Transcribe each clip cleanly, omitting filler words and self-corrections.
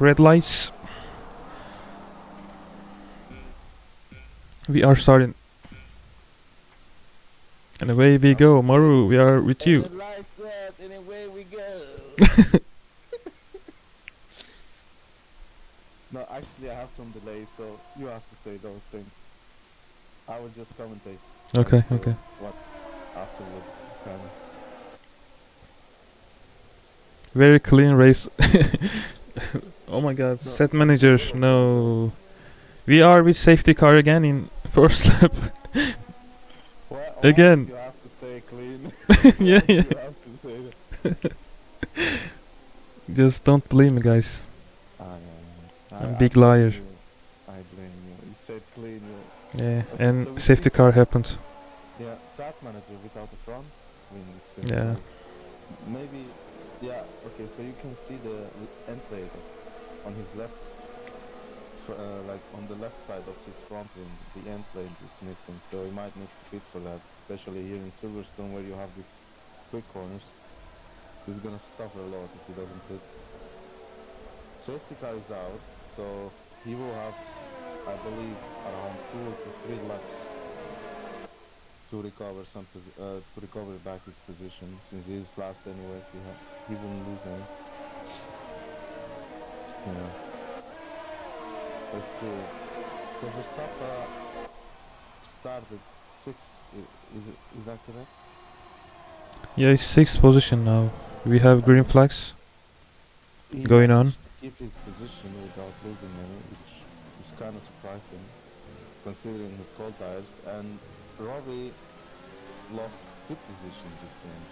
red lights. We are starting. And away we go, Maru, we are with you. And the lights out, and away we go. No, actually I have some delay, so you have to say those things. I will just commentate. Okay, and, okay. What afterwards, kind of. Very clean race. Oh my god, No, set manager, no. We are with safety car again in first lap. Well, Again. You have to say clean. Yeah, yeah. You have to say that. Just don't blame me, guys. Yeah. I'm a big liar. I blame you. You said clean. Yeah, Okay, and so we safety see car some- happened. Yeah, sat manager without the front. I mean, it seems Yeah. like maybe. Yeah. Okay, so you can see the end plate on his left. Like on the left side of his front wing, the end plate is missing, so he might need to pit for that, especially here in Silverstone where you have these quick corners. He's gonna suffer a lot if he doesn't pit. Safety car is out, so he will have, I believe, around 2 to 3 laps to recover to recover back his position. Since he is last anyways, he won't lose any. Yeah. Let's see. So Verstappen started 6th. Is that correct? Yeah, it's 6th position now. We have green flags He going on. managed to keep his position without losing any, which is kind of surprising, considering his cold tires. And Robbie lost 2 positions, it seems.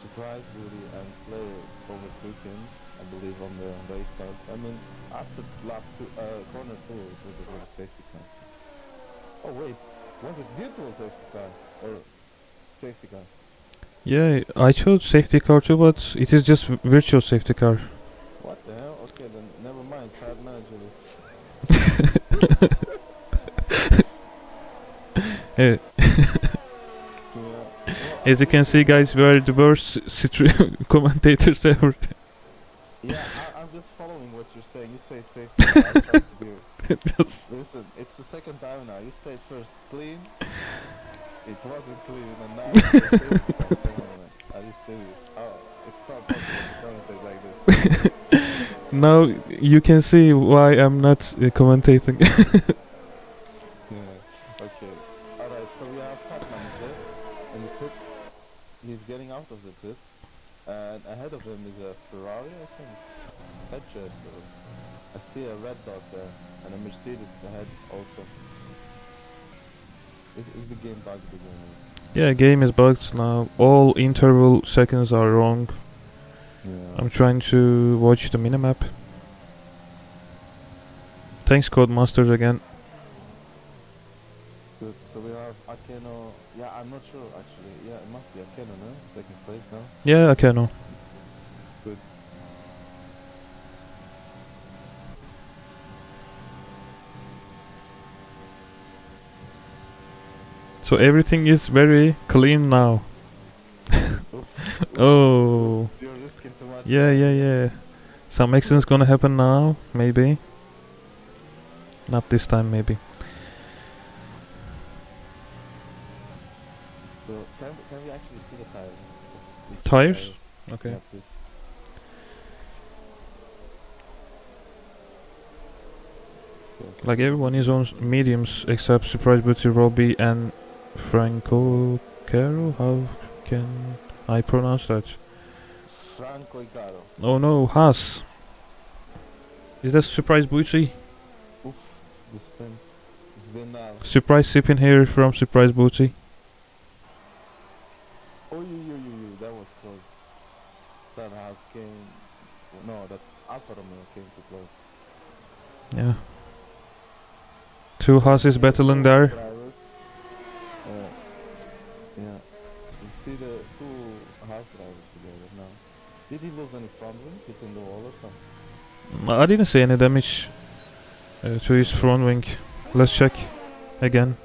Surprise, Rudy, and Slayer overtook him, I believe, on the race start. I mean, after corner 2, it was a good safety car. Oh wait, was it virtual safety car or safety car? Yeah, I chose safety car too, but it is just virtual safety car. What the hell? Okay, then never mind. Side manager is. Eh, As you can see, guys, we are the worst commentators ever. Yeah, I'm just following what you're saying. You say safety car. I try to do. Just Listen, it's the second time now. You said first clean. It wasn't clean, and now you say safety car. Come on, man. Are you serious? Oh, it's not possible to commentate like this. now you can see why I'm not commentating. Yeah. Okay. All right. So we have sat manager in the pits. He's getting out of the pits, and ahead of him is a Ferrari, I think. Headjet. I see a red dot there, and a Mercedes ahead also. Is the game bugged again? Yeah, game is bugged now. All interval seconds are wrong. Yeah. I'm trying to watch the minimap. Thanks, Codemasters again. Good. So we have Akeno. Yeah, I'm not sure actually. Yeah, it must be Akeno, no? Second place now. Yeah, okay, no. Good. So everything is very clean now. Oof. Oh. You're risking too much. Yeah. Some accidents gonna happen now, maybe. Not this time, maybe. So can we actually see the tires? Tires? Okay. Yeah, please. Yes. Like everyone is on mediums except Surprise Booty, Robbie, and Franco Caro. How can I pronounce that? Franco Icaro. Oh no, Haas. Is that Surprise Booty? Oof. The spins. It's been now. Surprise sipping here from Surprise Booty. Oh, you. That was close. That has came. No, that Alfa Romeo came too close. Yeah. Two Haas battling there. Drivers. Yeah. You see the 2 Haas drivers together now. Did he lose any front wing hitting the wall or something? I didn't see any damage to his front wing. Let's check again.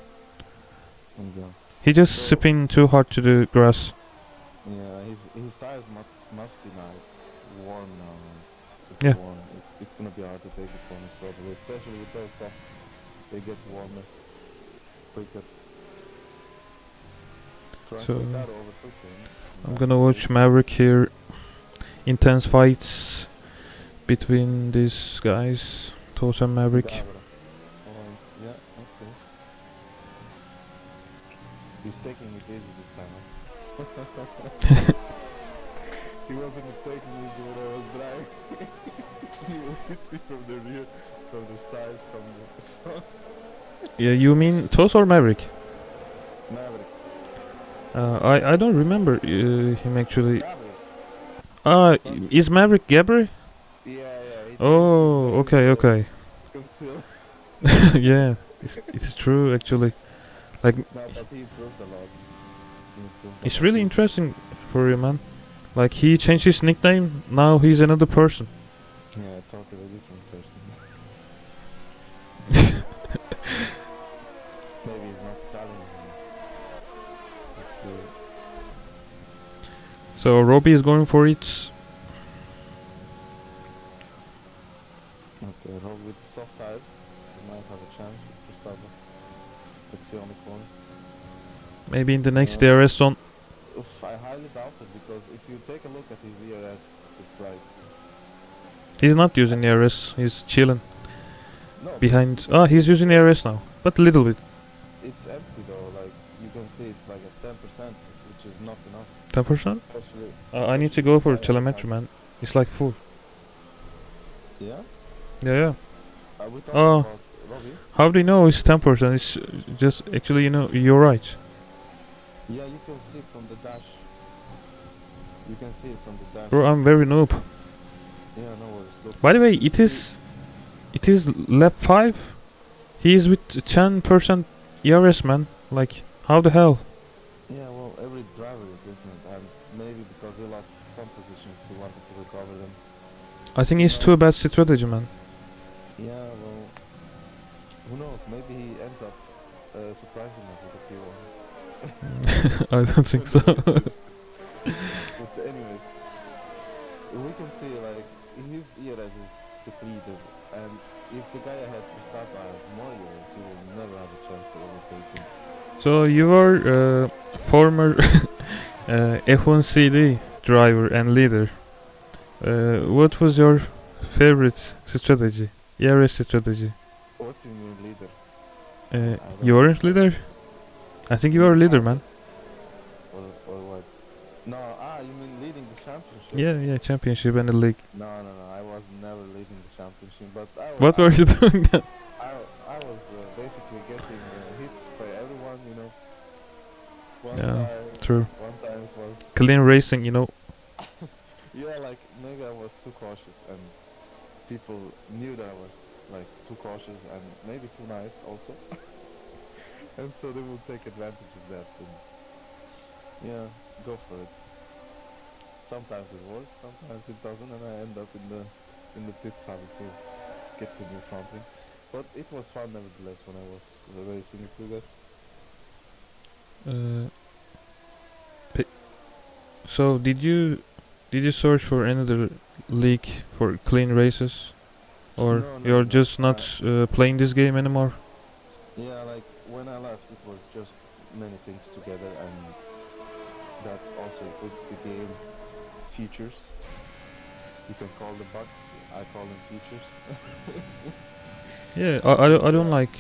Okay. He just So- spin too hard to the grass. Yeah, his tires must be like warm now. Like, super Yeah. warm. It gonna be hard to take the corners probably, especially with those softs. They get warmer quicker. Try and So take that over quicker. I'm gonna watch Maverick here. Intense fights between these guys, Tosa and Maverick. Gabra. Yeah, that's good. He's taking it easy this time. Huh? He wasn't taking it easy when I was driving. He will hit me from the rear, from the side, from the front. Yeah, you mean Tosa or Maverick? Maverick. I don't remember him actually. Gabriel. Is Maverick Gabriel? Yeah. Oh, okay. Conceal. Yeah, it's true actually. Like, No, but he improved a lot. it's really interesting for you, man. Like, he changed his nickname. Now he's another person. Yeah, totally different person. Maybe he's not Italian anymore. Let's see. So Robbie is going for it. Okay, Rob with soft tires. He might have a chance with Gustavo. Let's see on the corner. Maybe in the next DRS zone. I highly doubt it because if you take a look at his ERS, it's like He's not using DRS. He's chilling no. behind. He's using DRS now, but a little bit. It's empty though. Like you can see, it's like at 10%, which is not enough. 10%. Especially. I need to go for I- telemetry, man. It's like full. Yeah. Yeah. Are we talking Oh. about Robbie? How do you know it's 10%? It's just actually, you're right. Yeah, you can see from the dash. You can see it from the dash. Bro, I'm very noob. Yeah, no worries. Look. By the way, it is lap 5. He is with 10% ERS, man. Like, how the hell? Yeah, well, every driver is different, and maybe because he lost some positions, he wanted to recover them. I think it's too bad strategy, man. Yeah, well, who knows? Maybe he ends up surprising us with a P1. I don't think so. But anyways, we can see like his ERS is depleted, and if the guy ahead from Starta has more ERS, he will never have a chance to overtake him. So you are former F1CD driver and leader. What was your favorite strategy? ERS strategy? What do you mean leader? You weren't leader? I think you were a leader, man. Or what? No, you mean leading the championship? Yeah, championship and the league. No, I was never leading the championship, but I was. What were you doing then? I was basically getting hit by everyone, One Yeah, time, true. One time it was. Clean racing, Yeah, like maybe I was too cautious, and people knew that I was like too cautious and maybe too nice also, and so they will take advantage of that and yeah, go for it. Sometimes it works, sometimes it doesn't, and I end up in the pits having to get the new front wing. But it was fun nevertheless when I was racing with you guys. So did you search for another league for clean races, or No, you're no, just not playing this game anymore? Yeah, like when I left, it was just many things together, and that also includes the game features. You can call them bugs. I call them features. Yeah, I don't like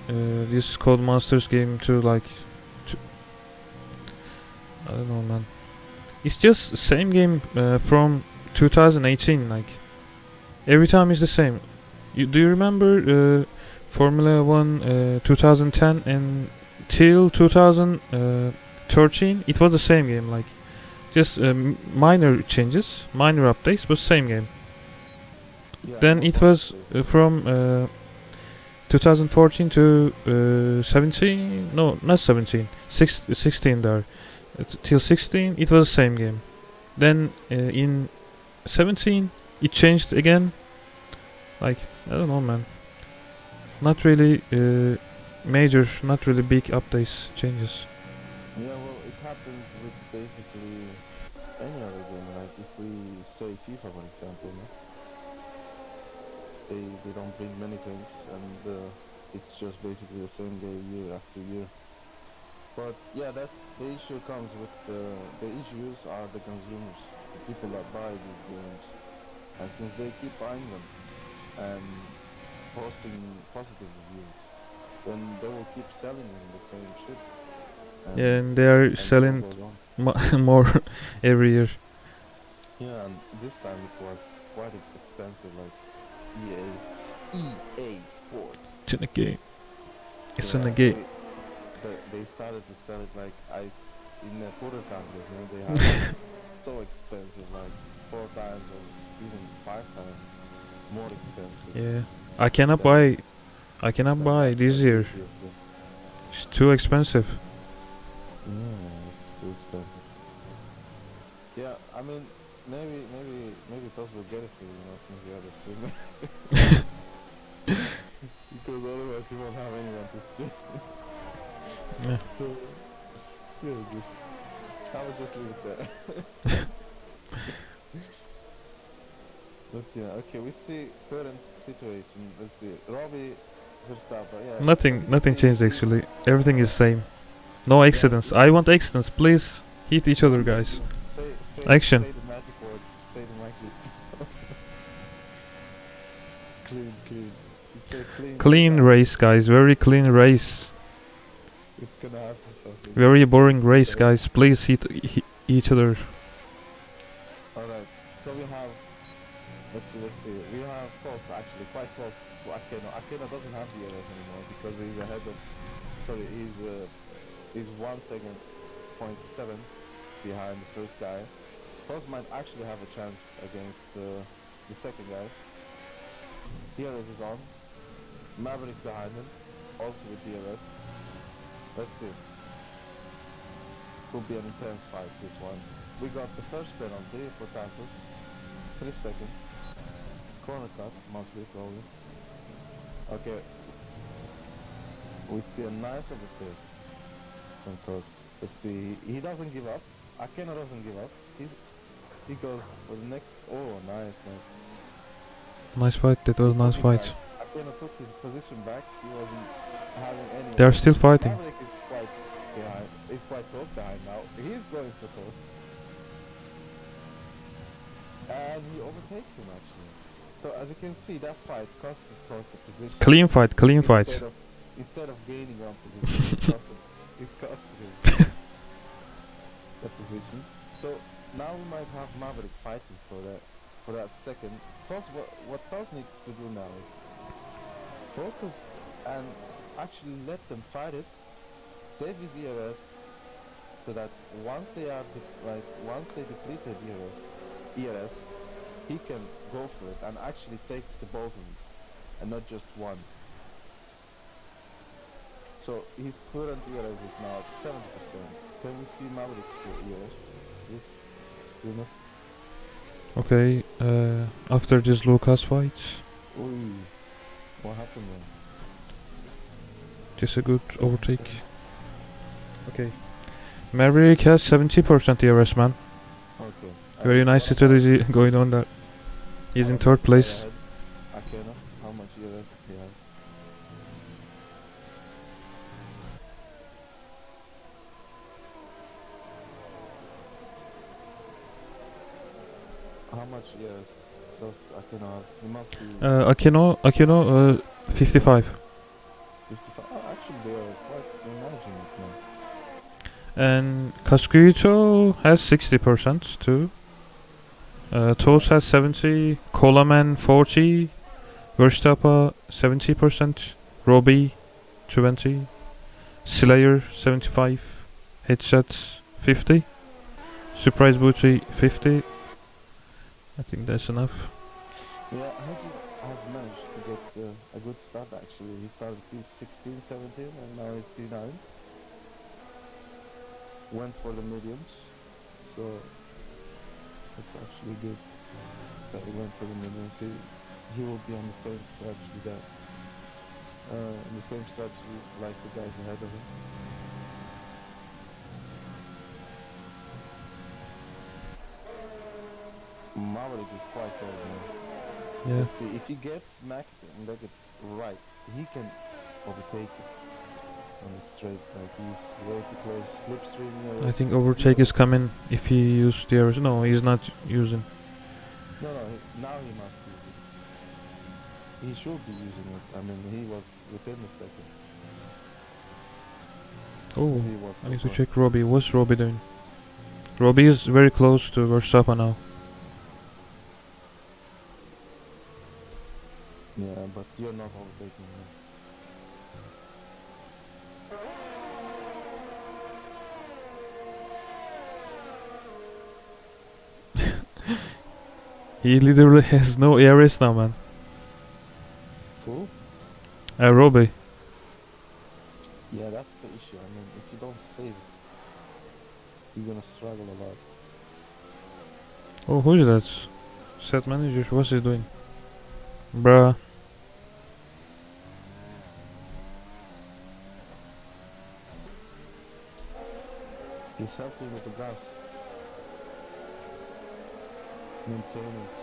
this Codemasters game too. Like, I don't know, man. It's just the same game from 2018. Like, every time it's the same. Do you remember Formula 1 2010 and till 2013? It was the same game. Like, just minor changes, minor updates, but same game. Yeah, Then it was from 2014 to 17. No, not 17. 16 there. Till 16, it was the same game. Then in 17, it changed again. Like, I don't know, man. Not really major, not really big updates, changes. Yeah, well, it happens with basically any other game. Like if we say FIFA, for example, no? they don't bring many things, and it's just basically the same game year after year. But yeah, that's the issue comes with the issues are the consumers, the people that buy these games, and since they keep buying them and posting positive reviews, then they will keep selling them the same shit, Yeah, and they are and so selling goes on. more every year. Yeah, and this time it was quite expensive, like EA Sports. It's in the game. It's in Yeah, the game. they started to sell it like ice in the poorer countries. You know, they have it so expensive, like 4 times or even 5 times more expensive. Yeah, I cannot than, buy. I cannot buy this year. Yeah. It's too expensive. Yeah, it's too expensive. Yeah, I mean, maybe those will get it for you, you know, since you have a streamer. Because otherwise you won't have anyone to stream. Yeah. So, yeah, just I will just leave it there. But yeah, okay, we see current situation. Let's see, Robbie, Verstappen, yeah. Nothing changed actually. Everything is same. No accidents. I want accidents. Please hit each other, guys. Action. Say the magic word. Say the magic. Clean. You say clean. Clean race, guys. Very clean race. It's gonna happen something. Very boring race, guys. Please hit each other. Alright, so we have, let's see, we have close, actually, quite close to Akeno. Akeno doesn't have the errors anymore because he's ahead of, he's 1 second, 0.7 behind the first guy. Close might actually have a chance against the second guy. DRS is on. Maverick behind him, also with DRS. Let's see. Could be an intense fight, this one. We got the first penalty for Tassos. 3 seconds. Corner cut, must be probably. Okay. We see a nice overtake from Tos. Let's see. He doesn't give up. Akena doesn't give up. He goes for the next. Oh, nice. Nice fight. That was a nice fight. Akena took his position back. He wasn't having any. They are still fighting. Maverick is quite behind. He's quite close behind now. He's going for Tos. And he overtakes him actually. So as you can see, that fight cost Tos a position. Clean fight. Instead of gaining 1 position, it cost him that position. So now we might have Maverick fighting for that second. Tos, what Tos needs to do now is focus and actually let them fight it, save his ERS, so that once they deplete their ERS, he can go for it and actually take the both of them, and not just one. So his current ERS is now at 70%. Can we see Maverick's ERS? Yes, still not. Okay. After this Lucas fight, Ooh, what happened there? just a good overtake. Okay. Maverick has 70% DRS, man. Okay. Very nice strategy going on there. He's in third place. Akena, how much ERS he has? How much ERS does Akena have? He must be Akeno, 55. 55. Oh, actually, they're managing it now. And Kaskuito has 60% too. Tos has 70. Coleman 40. Verstappen 70%. Robbie 20. Slayer 75. Headsets 50. Surprise Booty 50. I think that's enough. Yeah, Haji has managed to get a good start actually. He started P16, 17, and now he's P9. Went for the mediums, so it's actually good that he went for the mediums. He will be on the same strategy like the guys ahead of him. Maverick is quite old now. Yeah. Let's see, if he gets Mac and that gets right, he can overtake it on the straight. Like he's way too close. Slipstream. I think overtake is coming if he use the arrows. No, he's not using. No, now he must use it. He should be using it. I mean, he was within a second. Oh, Maybe he was I need so to check Robbie. What's Robbie doing? Robbie is very close to Verstappen now. Yeah, but you're not overtaking him. He literally has no ARS now, man. Cool. Robbie. Yeah, that's the issue. I mean, if you don't save it, you're gonna struggle a lot. Oh, who's that? Set manager. What's he doing? Bruh. He's helping with the gas. Maintenance.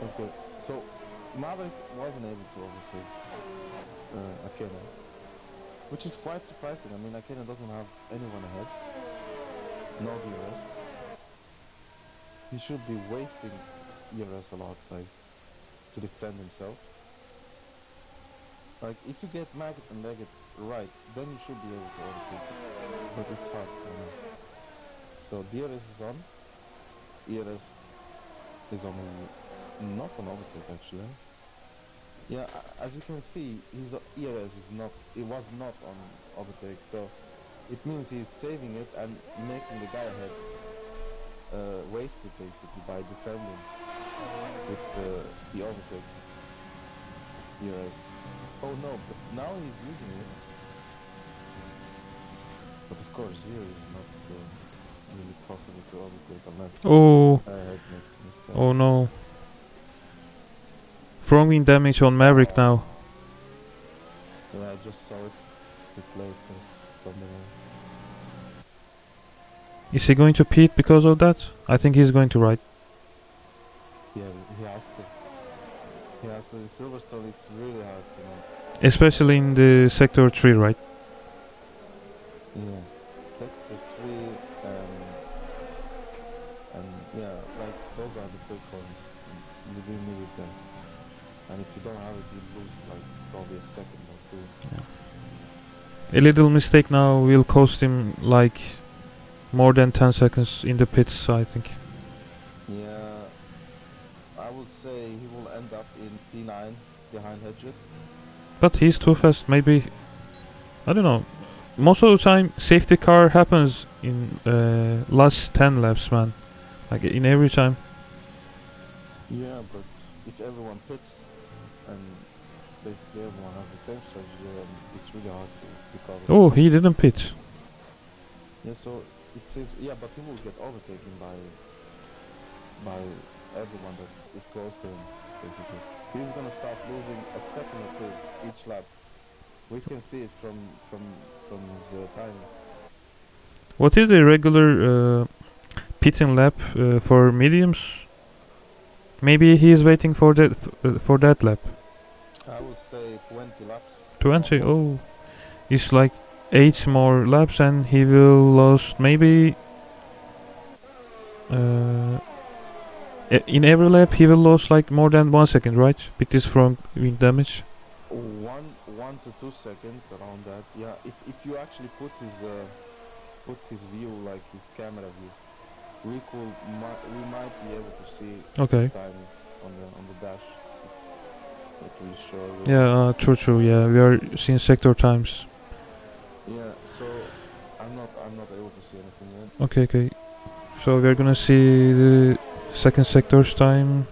Okay, so Maverick wasn't able to overtake Akena, which is quite surprising. I mean, Akena doesn't have anyone ahead, no DRS. He should be wasting DRS a lot, like, to defend himself. Like, if you get Maggot and Leggett right, then you should be able to overtake it, but it's hard, you know. So DRS is on, ERS is on not on overtake actually. Yeah, as you can see, his ERS is not. It was not on overtake, so it means he's saving it and making the guy ahead waste it basically by defending with the overtake ERS. Oh no, but now he's using it. But of course, here is not really possible to overtake unless Oh. ahead makes a mistake. Oh no. Throwing damage on Maverick now. Yeah, I just saw it. It played somewhere. Is he going to pit because of that? I think he's going to ride. Yeah, he has to. He has to. The Silverstone, it's really hard, you know. Especially in the sector 3, right? Yeah. Sector 3 and yeah, like those are the big ones. You do need it there. And if you don't have it, you lose like probably a second or two. A little mistake now will cost him like more than 10 seconds in the pits, I think. Yeah, I would say he will end up in P9 behind Hedget. But he's too fast, maybe. I don't know. Most of the time, safety car happens in last 10 laps, man. Like in every time. Yeah, but if everyone pits and basically everyone has the same strategy, then it's really hard to recover. Oh, he didn't pit. Yeah, so it seems, yeah, but he will get overtaken by everyone that is close to him, basically. He's gonna start losing a second or two each lap. We can see it from his timings. What is the regular pitting lap for mediums? Maybe he is waiting for that lap. I would say 20 laps. 20. Oh, it's like 8 more laps, and he will lose maybe. In every lap, he will lose like more than 1 second, right? With this front wing damage. 1 to 2 seconds around that. Yeah, if you actually put his view, like his camera view, we might be able to see his timings on the dash. It will show. Yeah, true. Yeah, we are seeing sector times. Yeah, so I'm not able to see anything yet. Okay. So we are gonna see the second sector's time.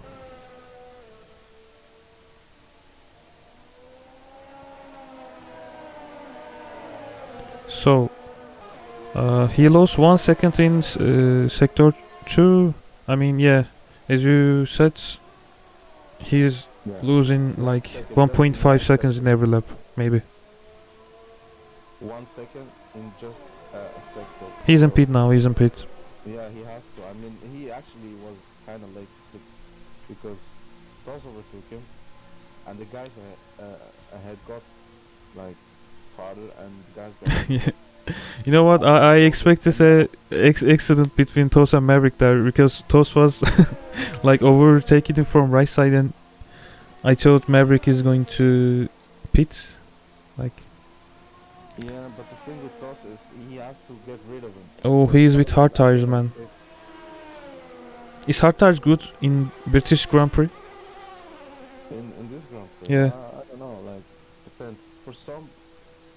So he lost 1 second in sector 2. I mean, yeah, as you said, he is losing like 1.5 seconds in every lap, maybe. 1 second in just a sector. He's in So pit now. He's in pit. yeah, he has to. I mean, he actually was kind of late to pit because Toss overtook him, and the guys ahead got like farther, and the guys behind Yeah. You know what? after I Toss expect this a accident between Toss and Maverick there because Toss was like overtaking him from right side, and I thought Maverick is going to pit. Like, Yeah, but the thing with Toss is he has to get rid of him oh, because he's Toss with is hard actually tires, on man. six. Is hard tires good in British Grand Prix? In this Grand Prix, Yeah. I don't know. Like depends. For some,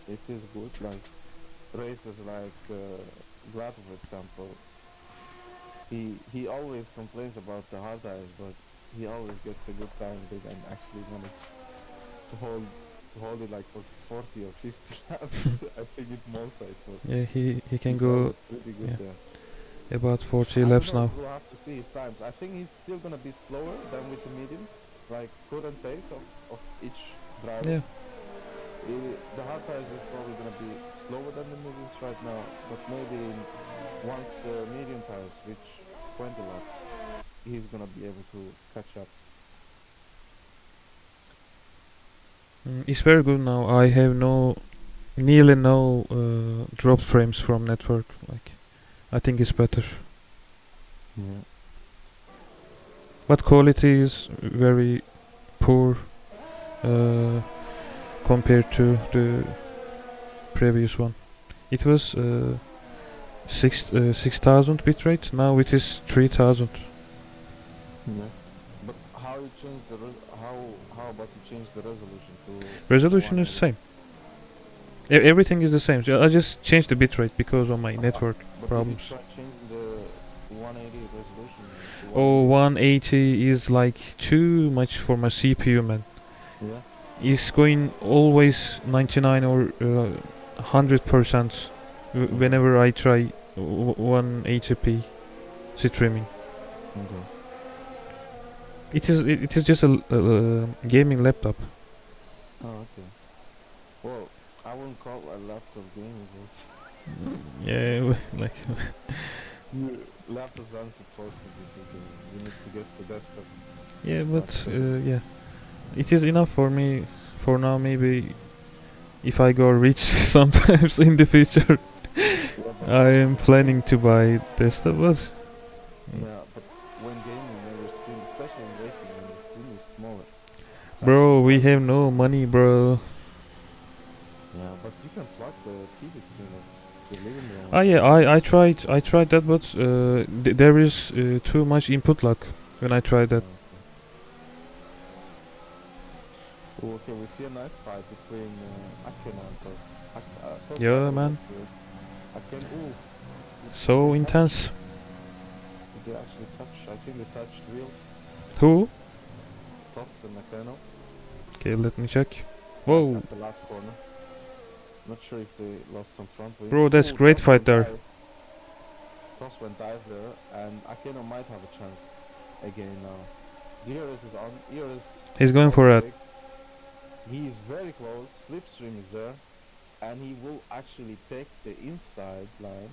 it is good. Like races like Glato, for example. He always complains about the hard tires, but he always gets a good time with it and actually manage to hold it like for 40 or 50 laps. I think it Monza it was. Yeah, he can He go held it pretty good yeah, there. about 40 I don't laps know. now. We'll have to see his times. I think he's still gonna be slower than with the mediums, like current pace of each driver. Yeah. The hard tires is probably gonna be slower than the mediums right now, but maybe once the medium tires reach 20 laps, he's gonna be able to catch up. It's very good now. I have nearly no drop frames from network. Like, I think it's better. Yeah. But quality is very poor compared to the previous one. It was 6,000 bitrate. Now it is 3,000. Yeah. But how you change the how about you change the resolution to Resolution is 180? same. Everything is the same. So I just changed the bitrate because of my network But problems. did you try changing the 180 resolution to Oh, 180? 180 is like too much for my CPU, man. Yeah. It's going always 99 or 100% whenever I try 180p streaming. Okay. It is just a gaming laptop. Oh, okay. Well, I wouldn't call a laptop gaming, but Yeah, like laptops aren't supposed to be bigger. You need to get the desktop. yeah, but But yeah, it is enough for me for now. Maybe if I go rich sometimes in the future, yeah, but I also am planning to buy desktop. But yeah, but when gaming, when your screen, especially in racing, when the screen is smaller, it's bro, actually we quite have no money, bro. yeah, but you can plug the TV screen of the living room. Ah yeah, I tried that, but there is too much input lag when I tried that. Oh, okay, we see a nice fight between Aken and Tos. Tos Yeah, got man, oversteered. Aken, ooh, so did they touch? intense. Did they actually touch? I think they touched wheels. Who? Tos and Nakano. Okay, let me check. Like Whoa, at the last corner. Not sure if they lost some front wing. bro, that's Ooh, great Tos fight went there. dive. Tos went dive there, and Akeno might have a chance again now. Diaz is on. Diaz He's going for it. He is very close. Slipstream is there, and he will actually take the inside line.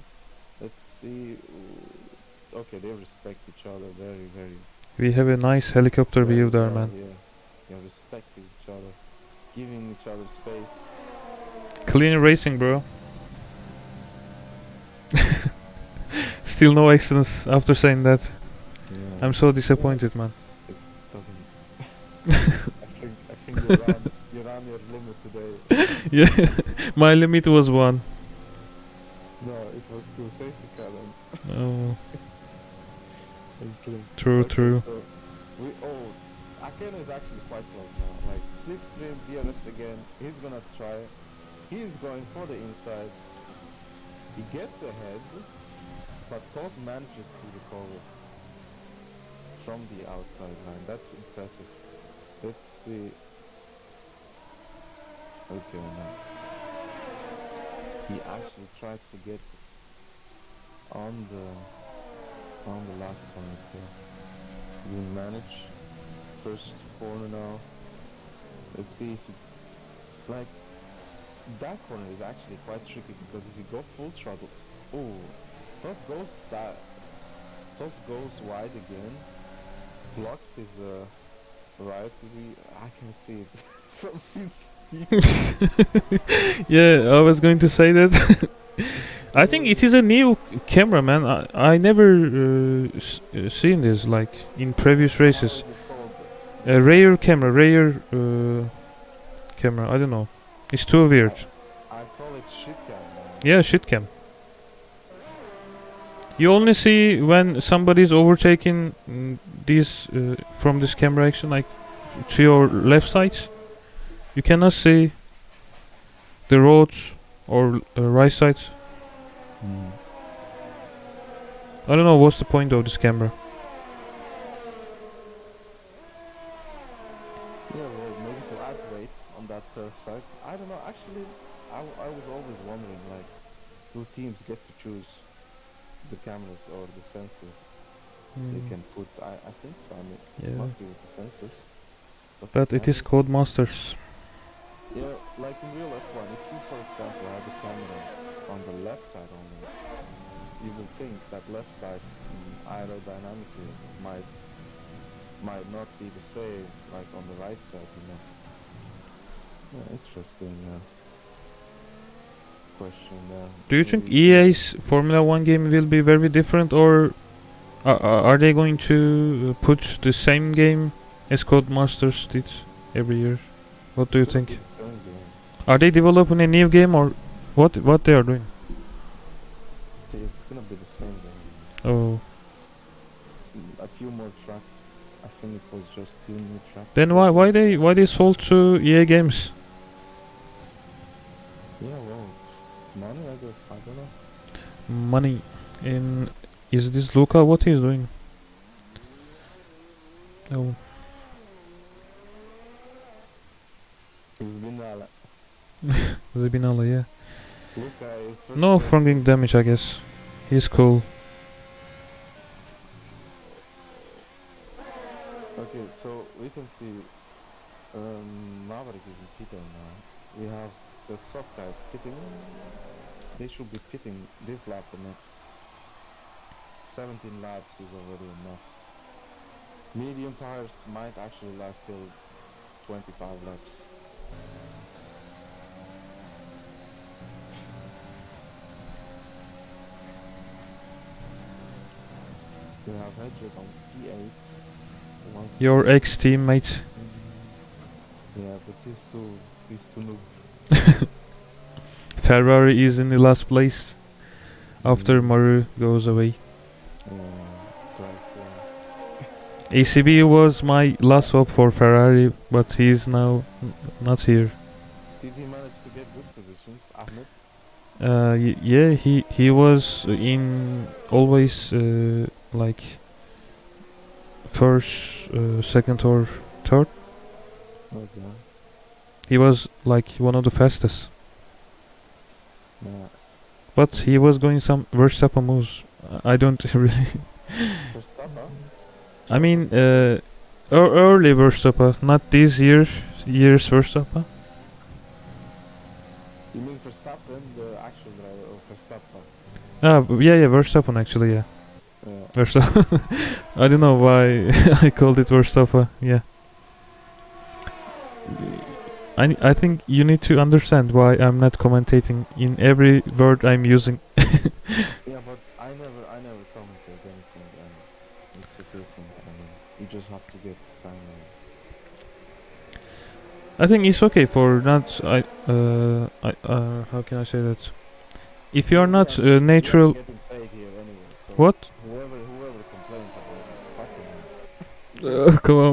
Let's see. Okay, they respect each other very, very, We have a nice helicopter very view there, well. man. Yeah, they respect each other, giving each other space. Clean racing, bro. Still no accidents after saying that. Yeah, I'm so disappointed, man. it doesn't. I think you're on your limit today. Yeah, my limit was 1. No, it was too safety car then. Oh, Okay. true, Okay, true. so Akeno is actually quite close now. Like slipstream, DRS again. He's gonna try. He's going for the inside. He gets ahead, but Tos manages to recover from the outside line. That's impressive. Let's see. Okay, no. He actually tried to get on the last corner here. Didn't manage. First corner now. Let's see if it, like that corner is actually quite tricky because if you go full throttle, oh, Toss goes that. Toss goes wide again. Blocks his right. I can see it from his Yeah, I was going to say that. I think it is a new camera, man. I never seen this like in previous How races. is it called? A rare camera, rare camera. I don't know. It's too weird. I call it shit cam. Yeah, shit cam. You only see when somebody's overtaking these from this camera action, like to your left side. You cannot see the roads or right side. I don't know what's the point of this camera. Yeah, well, maybe to add weight on that side. I don't know. Actually, I was always wondering, like, do teams get to choose the cameras or the sensors they can put? I think so. I mean, it Yeah. must be with the sensors. But it is called Masters. Yeah, like in real F1, if you, for example, had the camera on the left side only, you would think that left side aerodynamically might not be the same like on the right side, you know. Yeah, interesting question there. Do you think EA's Formula One game will be very different, or are they going to put the same game as Codemasters did every year? What do you think? Are they developing a new game, or what they are doing? It's gonna be the same game. Oh, A few more tracks. I think it was just 2 new tracks. then why they sold to EA Games? Yeah, well, money, I guess. I don't know. Money. And is this Luca? What he's doing? Oh, It's been Zibinala, yeah. Luca is first No place. fronting damage, I guess. He's cool. Okay, so we can see Maverick is in pitting now. We have the soft guys pitting. They should be pitting this lap the next 17 laps is already enough. Medium tires might actually last till 25 laps. We have Hedgehog on P8. Your ex-teammate. Yeah, but he's too noob. Ferrari is in the last place after Maru goes away. Yeah, it's like ACB was my last hope for Ferrari, but he's now not here. did he manage to get good positions, Ahmed? Yeah, he was in always like first, second or third. Okay. He was like one of the fastest, Yeah. but he was going some Verstappen moves. I don't really. Verstappen? I mean, early Verstappen, not this year's Verstappen. You mean Verstappen, the actual driver, or Verstappen? Yeah, Verstappen actually, yeah. Yeah. Verstappen. I don't know why I called it Verstappen. Yeah. I think you need to understand why I'm not commentating in every word I'm using. Yeah, but I never commented anything, and it's a good thing. I mean, you just have to get kind of. I think it's okay for not how can I say that? If you're not natural. You're getting paid here anyway, so What? whoever complains about it, fucking him. Come on.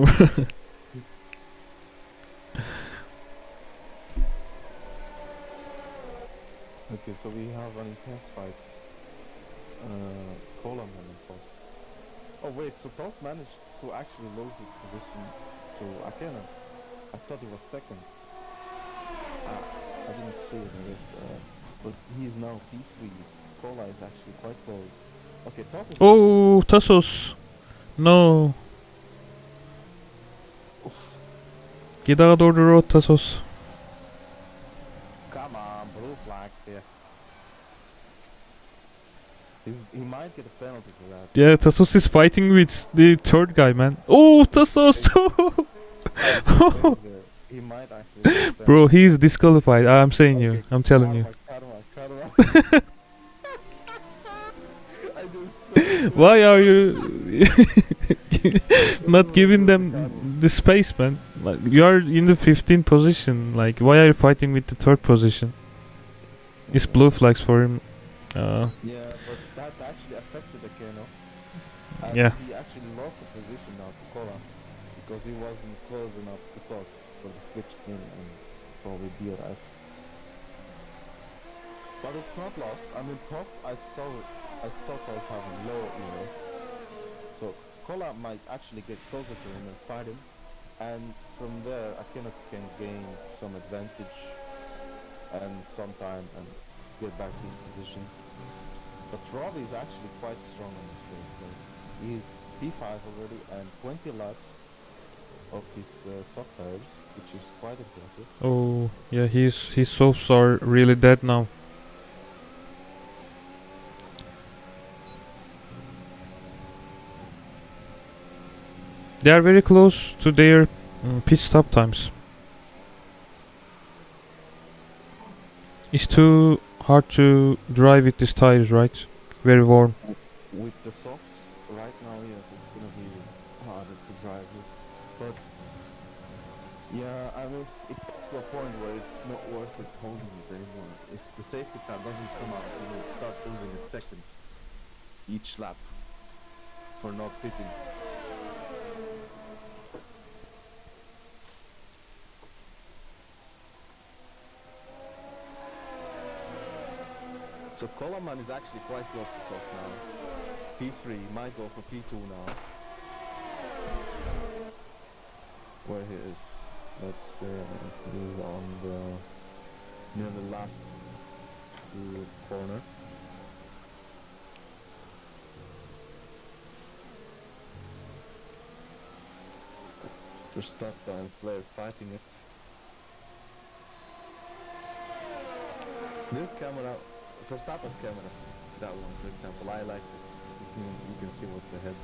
Okay, so we have an intense fight. Coleman and Toss. Oh wait, so Toss managed to actually lose his position to Akena. I thought he was second. I didn't see it, I guess. But he is now P3. Cola is actually quite close. Okay, Toss is... Oh, Tassos. No. Get out of the road, Tassos. Come on, blue flags here. He might get a penalty for that. Yeah, Tassos is fighting with the third guy, man. Oh, Tassos too! He might actually get a penalty. Bro, he's disqualified. I'm saying Okay, you. I'm telling you. karma. I just Why are you not giving them the space, man? Like, you are in the 15th position. Like, why are you fighting with the third position? It's blue flags for him. Yeah, but that actually affected Akeno. And Yeah. he actually lost the position now to Kola because he wasn't close enough to Toss for the slipstream and probably DRS. But it's not lost. I mean, Toss, I saw Toss having low ES. So Kola might actually get closer to him and fight him. And from there, Akeno can gain some advantage and some time and get back to his position. But Robbie is actually quite strong on this race. Like, he's P5 already and 20 laps of his soft tires, which is quite impressive. Oh, yeah. His softs are really dead now. They are very close to their pit stop times. It's too hard to drive with these tires, right? Very warm. With the softs right now, yes, it's gonna be harder to drive with. But yeah, I mean, it gets to a point where it's not worth it holding it anymore. If the safety car doesn't come out, you will start losing a second each lap for not pitting. So Kolaman is actually quite close to Toss now. P3 might go for P2 now. Where he is, let's say he's on the near the last corner. Verstappen and Slayer fighting it. This camera, Verstappen's camera, that one for example, I like it. You can see what's ahead.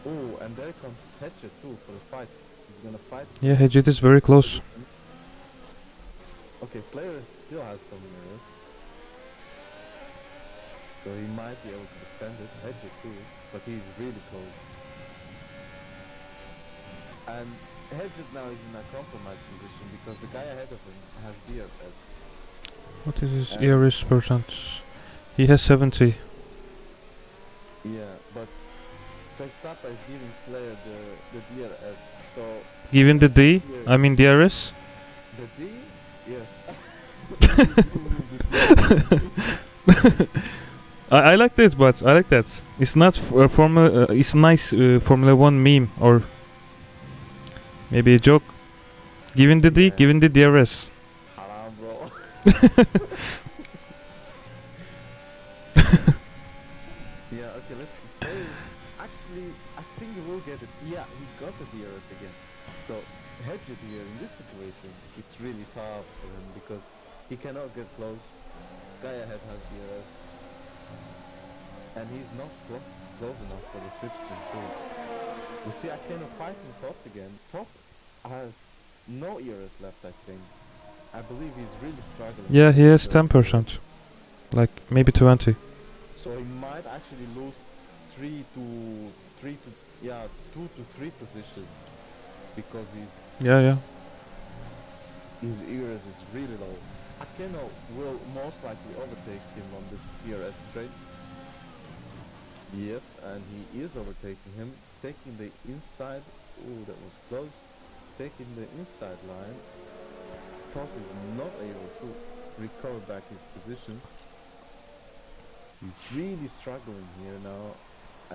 Oh, and there comes Hedger too for the fight. He's gonna fight. Yeah, Hedget is very close. Okay, Slayer still has some mirrors. So he might be able to defend it. Hedger too, but he's really close. And Hedger now is in a compromised position because the guy ahead of him has DRS. What is his ERS percent? He has 70. Yeah, but Verstappen is giving Slayer the DRS, so... Given the D, I mean DRS. The D? Yes. I like that, but I like that. It's not Formula. It's nice Formula One meme or maybe a joke. Given the D, Yeah. given the DRS. Haram, bro. Yeah, okay, let's see. Slayer's actually, I think he will get it. Yeah, he got the DRS again. So, Hedgett here in this situation, it's really tough for him because he cannot get close. Guy ahead has DRS. And he's not close enough for the slipstream too. You see, I cannot fighting Toss again. Toss has no ERS left, I think. I believe he's really struggling. Yeah, he has with 10%, like maybe 20. So he might actually lose 2 to 3 positions because Yeah. his ERS is really low. Akeno will most likely overtake him on this ERS straight. Yes, and he is overtaking him, taking the inside. Oh, that was close. Taking the inside line. Toss is not able to recover back his position. He's really struggling here now,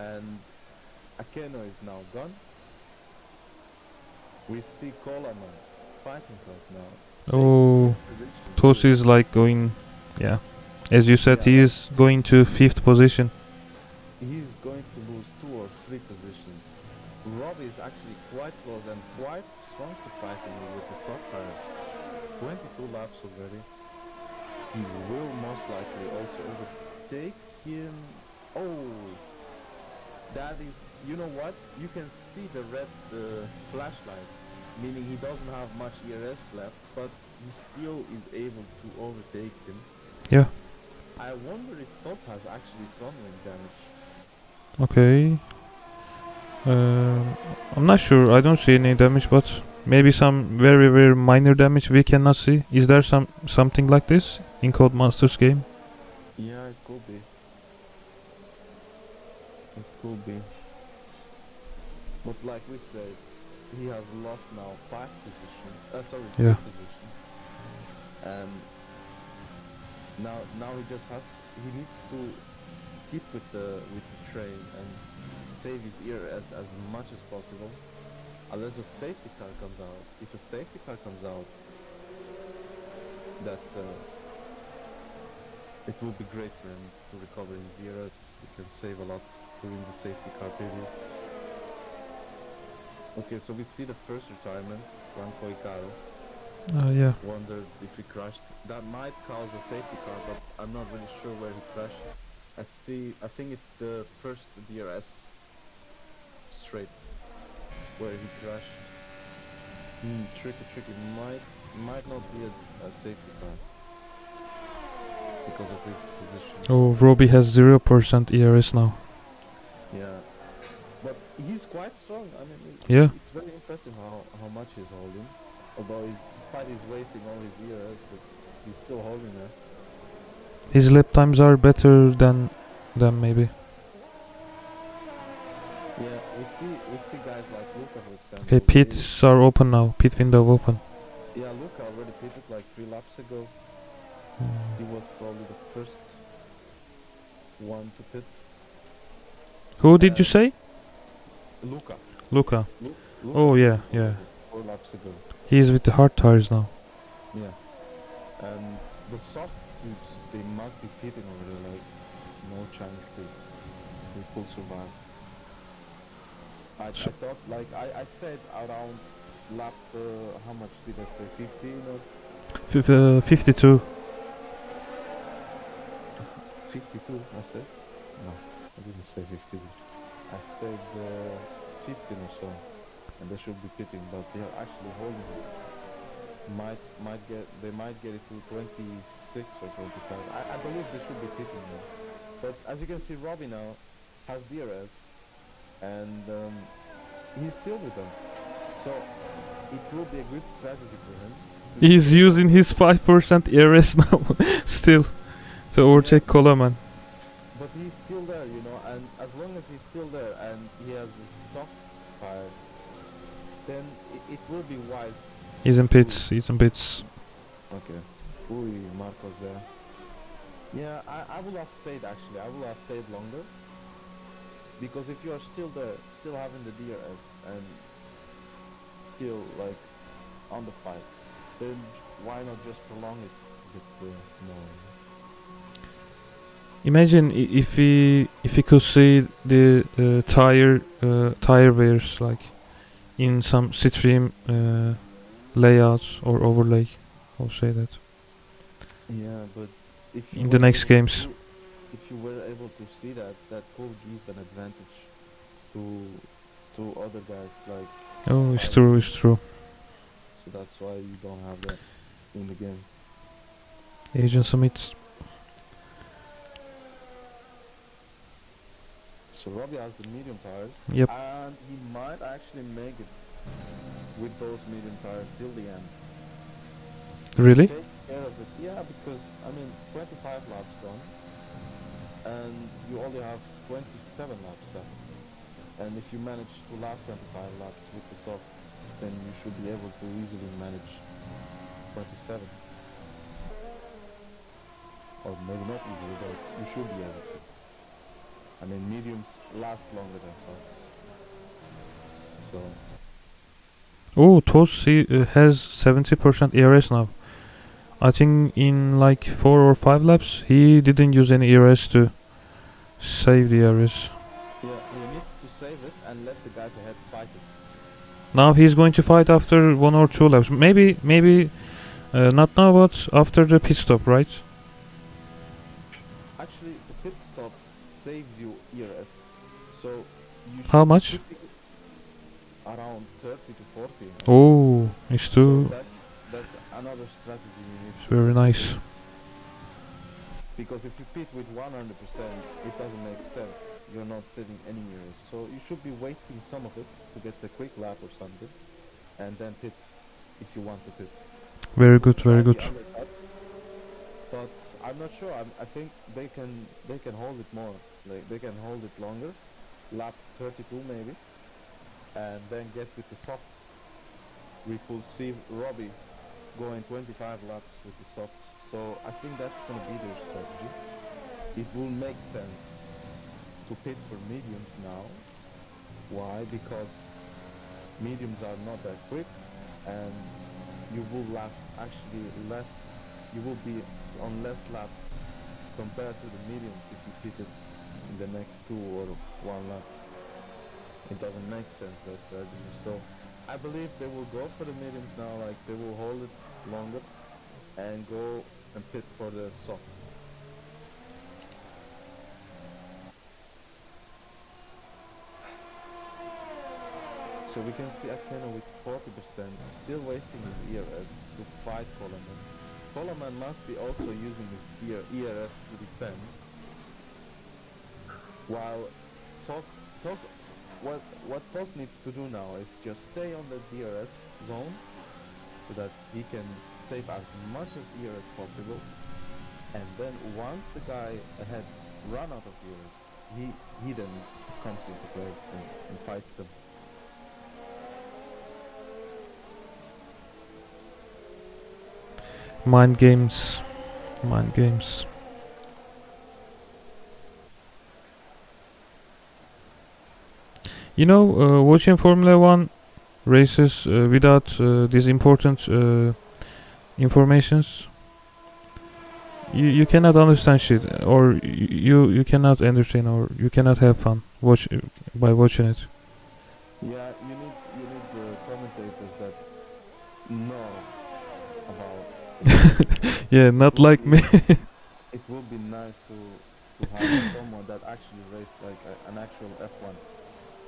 and Akeno is now gone. We see Kolaman fighting Toss now. Oh, Toss is like going, yeah. As you said, he is going to 5th position. He's going to lose 2 or 3 positions. Robbie is actually quite close and quite strong surprisingly with the soft tires. 22 laps already. He will most likely also overtake him. Oh, that is. You know what? You can see the red flashlight, meaning he doesn't have much ERS left, but he still is able to overtake him. Yeah. I wonder if Toss has actually front wing damage. Okay. I'm not sure. I don't see any damage, but maybe some very very minor damage we cannot see. Is there something like this in Codemasters game? Yeah, it could be. It could be. But like we said, he has lost now 5 positions. Sorry, 3 Yeah. positions. And now he just has. He needs to keep with the train and save his ear as much as possible. Unless a safety car comes out. If a safety car comes out, that's it will be great for him to recover his DRS. He can save a lot during the safety car period. Okay, so we see the first retirement, Franco Icaro. Yeah. Wondered if he crashed. That might cause a safety car, but I'm not really sure where he crashed. I think it's the first DRS straight where he crashed. Tricky. Might not be a safety car because of his position. Oh, Robbie has 0% ERS now. Yeah, but he's quite strong. I mean, Yeah. it's very impressive how much he's holding. Although despite he's wasting all his years, but he's still holding there. His lap times are better than them maybe. Yeah, we see guys like Luca, for example. Okay, pits are open now. Pit window open. Yeah, Luca already pitted like 3 laps ago. He was probably the first one to pit. Who did you say? Luca. Luca. Luca Oh yeah, yeah. 4 laps ago. He is with the hard tires now. Yeah. And the soft tubes, they must be pitting over there, like no chance they could survive. I thought, like I said around lap, how much did I say, 15 or? 52. 52, I said? No, I didn't say 52. I said 15 or so, and they should be pitting, but they are actually holding it. They might get it to 26 or 25. I believe they should be pitting now. But as you can see, Robbie now has DRS, and he's still with them. So it will be a good strategy for him. He's using his 5% ERS now still to overtake Coleman. But he's still there, you know, and as long as he's still there and he has a soft tire, then it will be wise. He's in pits. Okay. Ooh, Marco's there. Yeah, I would have stayed actually. I would have stayed longer. Because if you are still there, still having the DRS and still like on the fight, then why not just prolong it with more? Imagine if we could see the tire wears like in some stream layouts or overlay. I'll say that. Yeah, but if you In the next games. if you were able to see that could give an advantage to other guys like. Oh, it's true. So that's why you don't have that in the game. Agent Smith. So Robbie has the medium tires. Yep. And he might actually make it with those medium tires till the end. Really? Take care of it. Yeah, because I mean 25 laps gone, and you only have 27 laps left. And if you manage to last 25 laps with the softs, then you should be able to easily manage 27. Or maybe not easily, but you should be able to. I mean, mediums last longer than softs. So. Oh, Toss has 70% ERS now. I think in like 4 or 5 laps he didn't use any ERS to save the ERS. Yeah, he needs to save it and let the guys ahead fight it. Now he's going to fight after 1 or 2 laps. Maybe not now, but after the pit stop, right? Actually, the pit stop So How much? should be around 30 to 40. Oh, it's So too. that's another strategy you need It's to very consider. nice. Because if you pit with 100%, it doesn't make sense. You're not saving any years. So you should be wasting some of it to get the quick lap or something, and then pit if you want to pit. Very good, very Try the good. undercut, but I'm not sure. I think they can hold it more. Like they can hold it longer, lap 32 maybe, and then get with the softs. We could see Robbie going 25 laps with the softs. So I think that's gonna be their strategy. It will make sense to pit for mediums now. Why? Because mediums are not that quick, and you will last actually less. You will be on less laps compared to the mediums if you pit it in the next 2 or 1 lap. It doesn't make sense, that strategy. So I believe they will go for the mediums now. Like they will hold it longer and go and pit for the softs. So we can see Akeno with 40%, still wasting his ERS to fight Coleman. Coleman must be also using his ERS to defend, while Tos what Tos needs to do now is just stay on the DRS zone so that he can save as much as ERS possible, and then once the guy ahead run out of ERS, he then comes into play and fights them. Mind games. Mind games. You know, watching Formula 1 races without these important informations, you cannot understand shit, or you cannot entertain, or you cannot have fun by watching it. Yeah, you need the commentators that know about it. Yeah, not like me. It would be nice to have someone that actually raced like an actual F1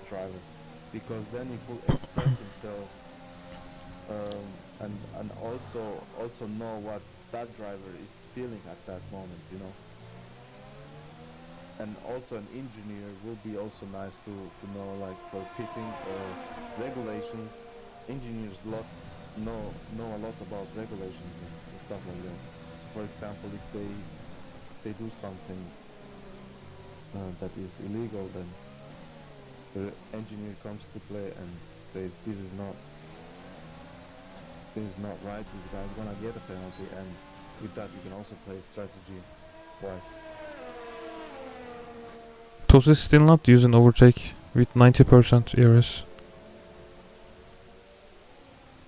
driver, because then he could express himself, and also know what that driver is feeling at that moment, you know. And also an engineer would be also nice to know, like for pitting or regulations. Engineers know a lot about regulations and stuff like that. For example, if they do something that is illegal, then the engineer comes to play and says this is not right. This guy's gonna get a penalty, and with that you can also play strategy wise. Tos is still not using overtake with 90% ERS.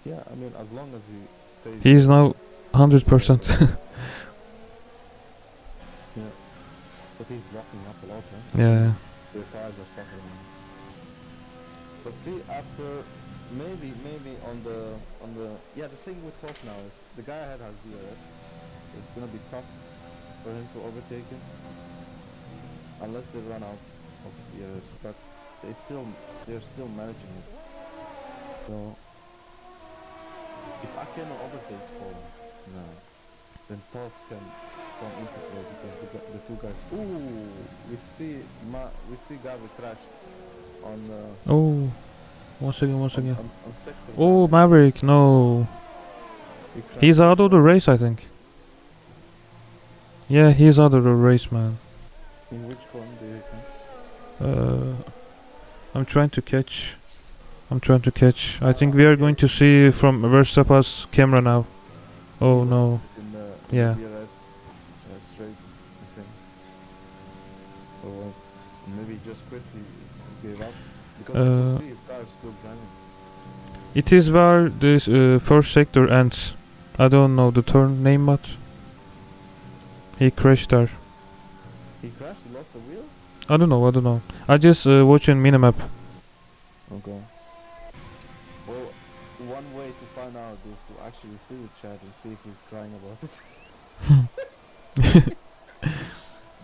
Yeah, I mean, as long as he stays. He is now 100%. Yeah, but he's locking up a lot, huh? Yeah. The tires are suffering. But see, after maybe on the yeah, the thing with Fox now is the guy ahead has DRS, so it's gonna be tough for him to overtake him unless they run out of DRS. But they're still managing it. So if Akeno overtakes Coleman now, then Toss can come into play, because the two guys. Ooh, we see Gavi crash on. Oh, once again. On sector. Oh, Maverick, no. He's out of the race, I think. Yeah, he's out of the race, man. In which corner do you think? I'm trying to catch. I think we are going to see from Verstappen's camera now. Oh no. Yeah. Straight, I think. Or maybe just quickly gave up, because you can see his car is still driving. It is where this first sector ends. I don't know the turn name, but he crashed there. He crashed? He lost the wheel? I don't know. I just watching minimap. Okay. Well, one way to find out is to actually see the chat and see if he's crying about it.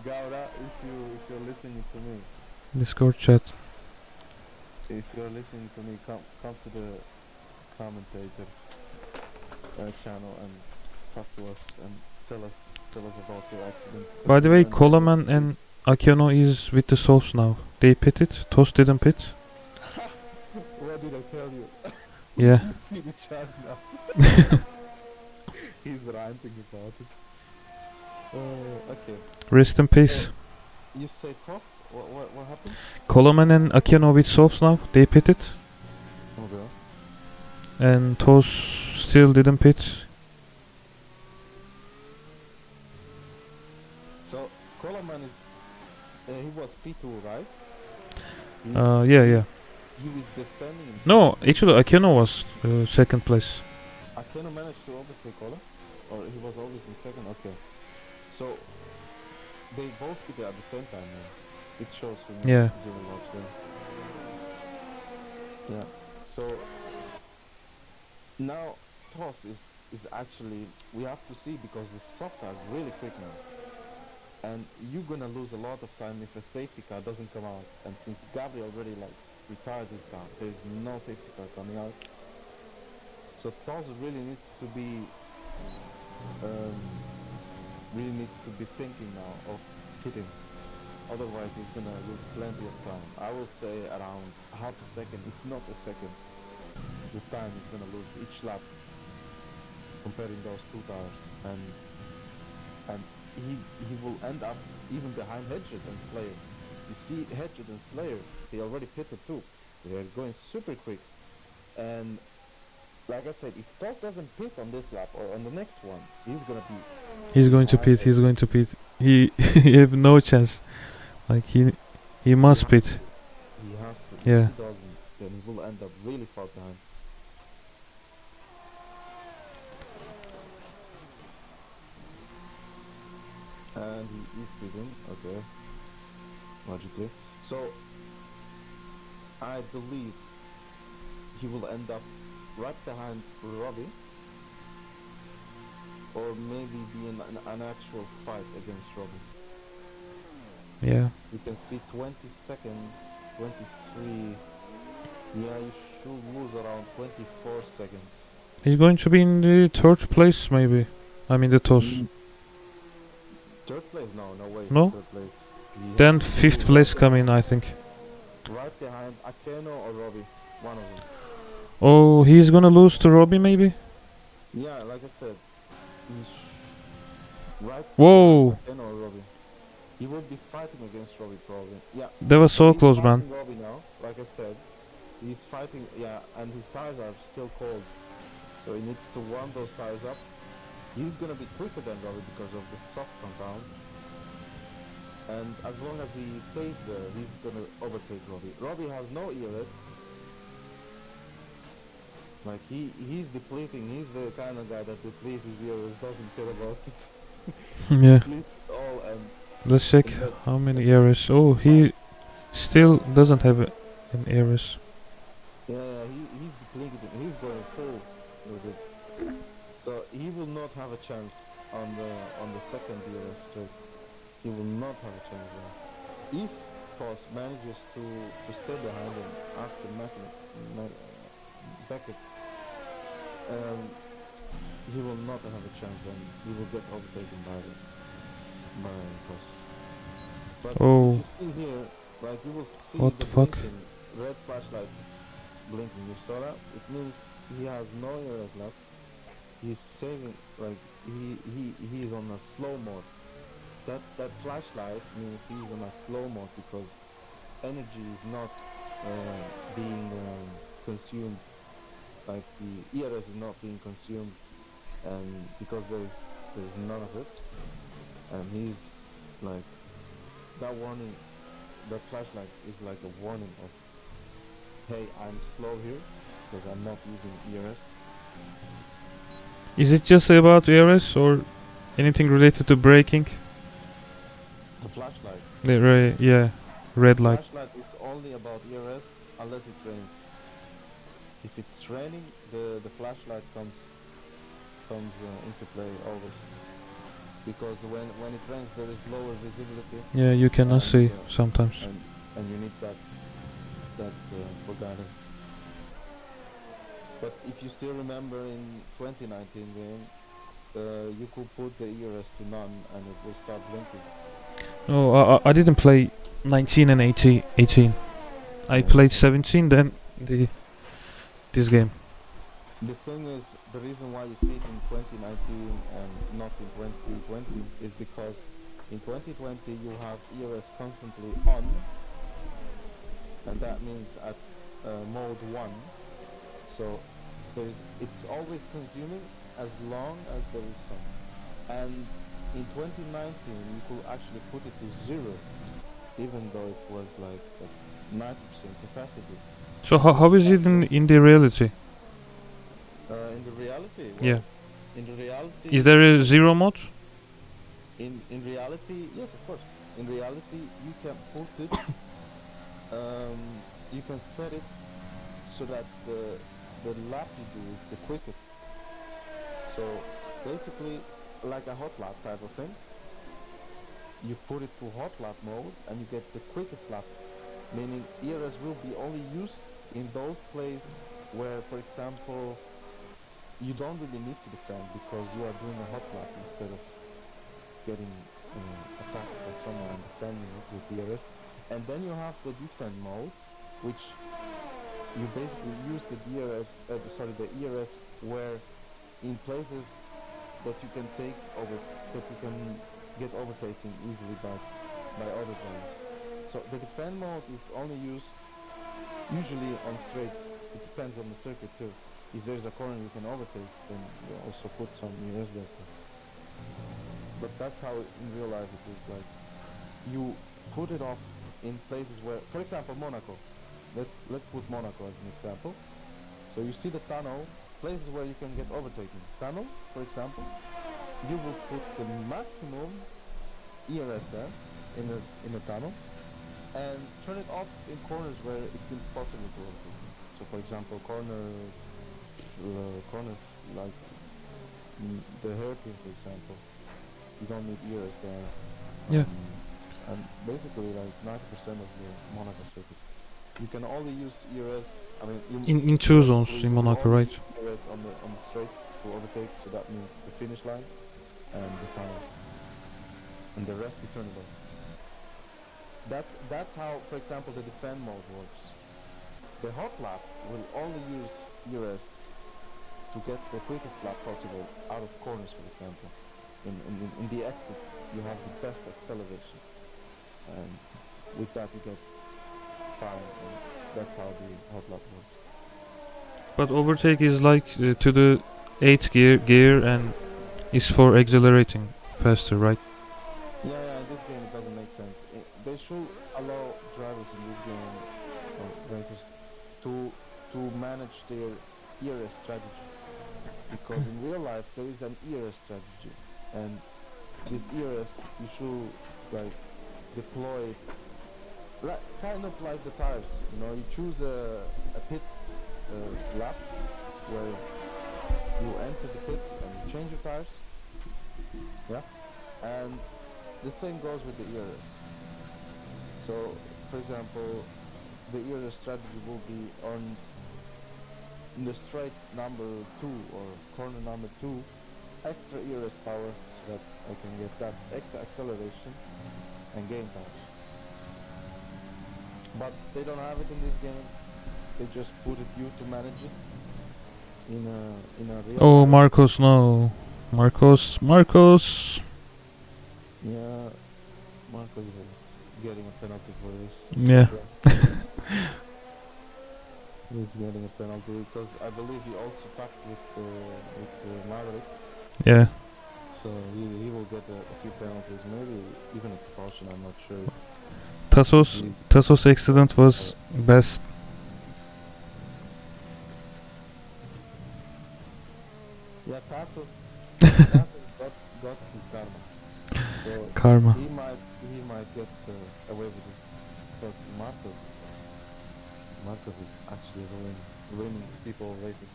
Gaura, if you're listening to me, Discord chat. If you're listening to me, come to the commentator channel and talk to us and tell us about your accident. By the way, And Coleman and Akeno is with the sauce now. They pitted. Toast didn't pit. what did I tell you? Yeah. You see the chat now. He's ranting about it. Okay. Rest in peace. You say toss? What happened? Coleman and Akeno with sauce now. They pitted. Okay. And Toast still didn't pit. So Coleman is he was P2, right? Yeah. He was defending himself. No, actually Akeno was second place. Akeno managed to overtake Coleman? Or he was always in second? Okay. So they both did it at the same time now. It shows when you Yeah. zero laps there. Yeah. So now toss is actually we have to see because the soft are really quick now. And you're gonna lose a lot of time if a safety car doesn't come out. And since Gabriel already like retired his car, there's no safety car coming out. So toss really needs to be thinking now of hitting. Otherwise he's gonna lose plenty of time. I will say around half a second, if not a second, the time he's gonna lose each lap comparing those two tires. And he will end up even behind Hedged and Slayer. You see Hedged and Slayer, they already pitted too. They are going super quick. And like I said, if Toss doesn't pit on this lap or on the next one, he's going to pit. He he have no chance. Like he must pit. He has to. Yeah. If he doesn't, then he will end up really far behind. And he is pitting. Okay. Logically. So I believe he will end up right behind Robbie, or maybe be in an actual fight against Robbie. Yeah. You can see 20 seconds, 23. Yeah, you should lose around 24 seconds. He's going to be in the third place, maybe. I mean the toss. Third place? No way. No? Third place. Then fifth place coming, I think. Right behind Akeno or Robbie, one of them. Oh, he's gonna lose to Robbie, maybe. Yeah, like I said, he's right. Whoa! Akeno or Robbie. He will be fighting against Robbie probably. Yeah. That was so He's close, fighting man. Robbie now, like I said, he's fighting. Yeah, and his tires are still cold, so he needs to warm those tires up. He's gonna be quicker than Robbie because of the soft compound. And as long as he stays there, he's gonna overtake Robbie. Robbie has no ERS. Like he's depleting. He's the kind of guy that depletes his ERS, doesn't care about it. Yeah. Depletes it all and. Let's check how many errors. Oh, he still doesn't have an errors. Yeah, he's depleting. He's going full with it. So he will not have a chance on the second ERS straight. He will not have a chance there. If Toss manages to stay behind him after Beckett's, he will not have a chance and he will get overtaken by Toss. But Oh. if you see here, like you will see What the the fuck? blinking, red flashlight blinking. You saw that? It means he has no ERS left. He's saving, like he is on a slow mode. That flashlight means he's on a slow mode because energy is not being consumed. Like the ERS is not being consumed, and because there's none of it, and he's like that warning. That flashlight is like a warning of, hey, I'm slow here because I'm not using ERS. Is it just about ERS or anything related to braking? The flashlight. Yeah, red light. Flashlight is only about ERS unless it rains. If it's raining, the flashlight comes into play always. Because when it rains, there is lower visibility. Yeah, you cannot and, see sometimes. And and you need that for guidance. But if you still remember in 2019 game, you could put the ERS to none and it will start blinking. No, I didn't play 19 and 18. I Yeah. played 17, then this game. The thing is, the reason why you see it in 2019 and not in 2020 is because in 2020 you have ERS constantly on, and that means at mode 1. So it's always consuming as long as there is sun. And in 2019 you could actually put it to 0, even though it was like at 90% capacity. So how is it in the reality? In the reality, well, Yeah. in the reality, Is there a zero mode? in reality, yes, of course. In reality, you can put it. You can set it so that the lap you do is the quickest. So basically, like a hot lap type of thing. You put it to hot lap mode and you get the quickest lap, meaning ERS will be only used in those places where, for example, you don't really need to defend because you are doing a hot lap instead of getting attacked by someone and defending it with ERS. And then you have the defend mode, which you basically use the the ERS where in places that you can take over, that you can get overtaken easily by other drivers. So the defend mode is only used usually on straights. It depends on the circuit too. If there's a corner you can overtake, then you also put some ERS there. But that's how in real life it is. Like you put it off in places where, for example, Monaco. Let's put Monaco as an example. So you see the tunnel, places where you can get overtaken. Tunnel, for example, you will put the maximum ERS there in a tunnel, and turn it off in corners where it's impossible to overtake. So, for example, corners like the hairpin, for example, you don't need ERS there. Yeah. And basically, like 90% of the Monaco circuit, you can only use ERS. I mean, In two zones in Monaco, right? ERS on the straights to overtake, so that means the finish line and the final, and the rest you turn it off. That's how, for example, the defend mode works. The hot lap will only use ERS to get the quickest lap possible out of corners, for example. In the exits, you have the best acceleration, and with that you get fine, and that's how the hot lap works. But overtake is like to the 8th gear and is for accelerating faster, right? Yeah, in this game it doesn't make sense. They should allow drivers in this game, or racers, to manage their ERS strategy. Because in real life there is an ERS strategy, and this ERS you should like deploy it kind of like the tires. You choose a pit lap where you enter the pits and you change your tires. Yeah, and the same goes with the ERS. So, for example, the ERS strategy will be on in the straight number 2 or corner number 2, extra ERS power so that I can get that extra acceleration and gain time. But they don't have it in this game. They just put it you to manage it in a real Oh, life. Marcos, no. Marcos. Yeah, Marcos is getting a penalty for this. Yeah. He's getting a penalty because I believe he also packed with Maverick. Yeah. So he will get a few penalties, maybe even expulsion. I'm not sure. Tassos accident was best. Yeah, Tassos got his karma. So Karma. he might get away with it. But Marcos is actually ruining people races.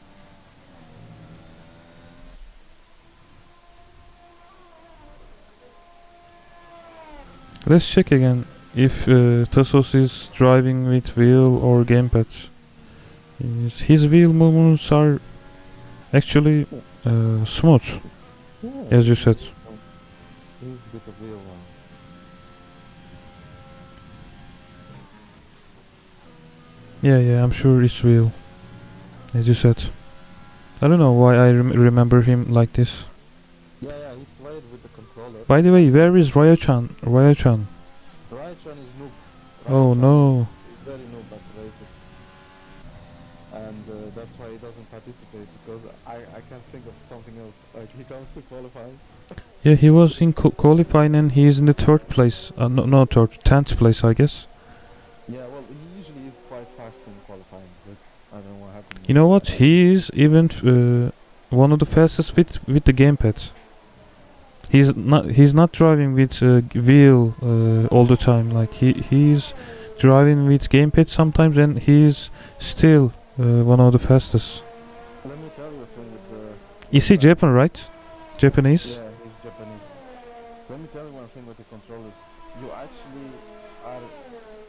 Let's check again if Tassos is driving with wheel or gamepad. His wheel movements are actually smooth, Yeah, as you said. he's a bit of real one. Yeah, I'm sure it's wheel, as you said. I don't know why I remember him like this. Yeah, he played with the controller. By the way, where is Raya-chan? Raya-chan. Ryan is noob. Oh Ryan no. is very noob at races. And that's why he doesn't participate, because I can't think of something else. Like, he comes to qualifying. Yeah, he was in qualifying and he's in the third place. No, third, 10th place, I guess. Yeah, well, he usually is quite fast in qualifying, but I don't know what happened. You know what? He is even one of the fastest with the gamepad. He's not driving with wheel all the time. Like he's driving with gamepad sometimes, and he's still one of the fastest. Let me tell you a thing with the... Is he Japan, right? Japanese? Yeah, he's Japanese. Let me tell you one thing with the controllers. You actually are,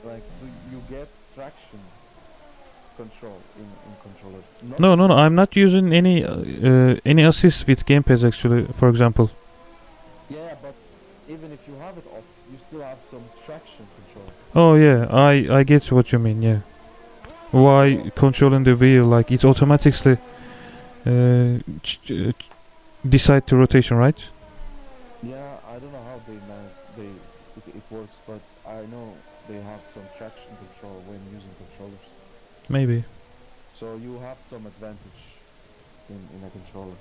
like, you get traction control in controllers. Not No. I'm not using any assist with gamepads actually. For example. Yeah, but even if you have it off, you still have some traction control. Oh yeah, I get what you mean. Yeah. Why controlling the wheel? Like it's automatically decide to rotation, right? Yeah, I don't know how it works, but I know they have some traction control when using controllers. Maybe. So you have some advantage in a controller.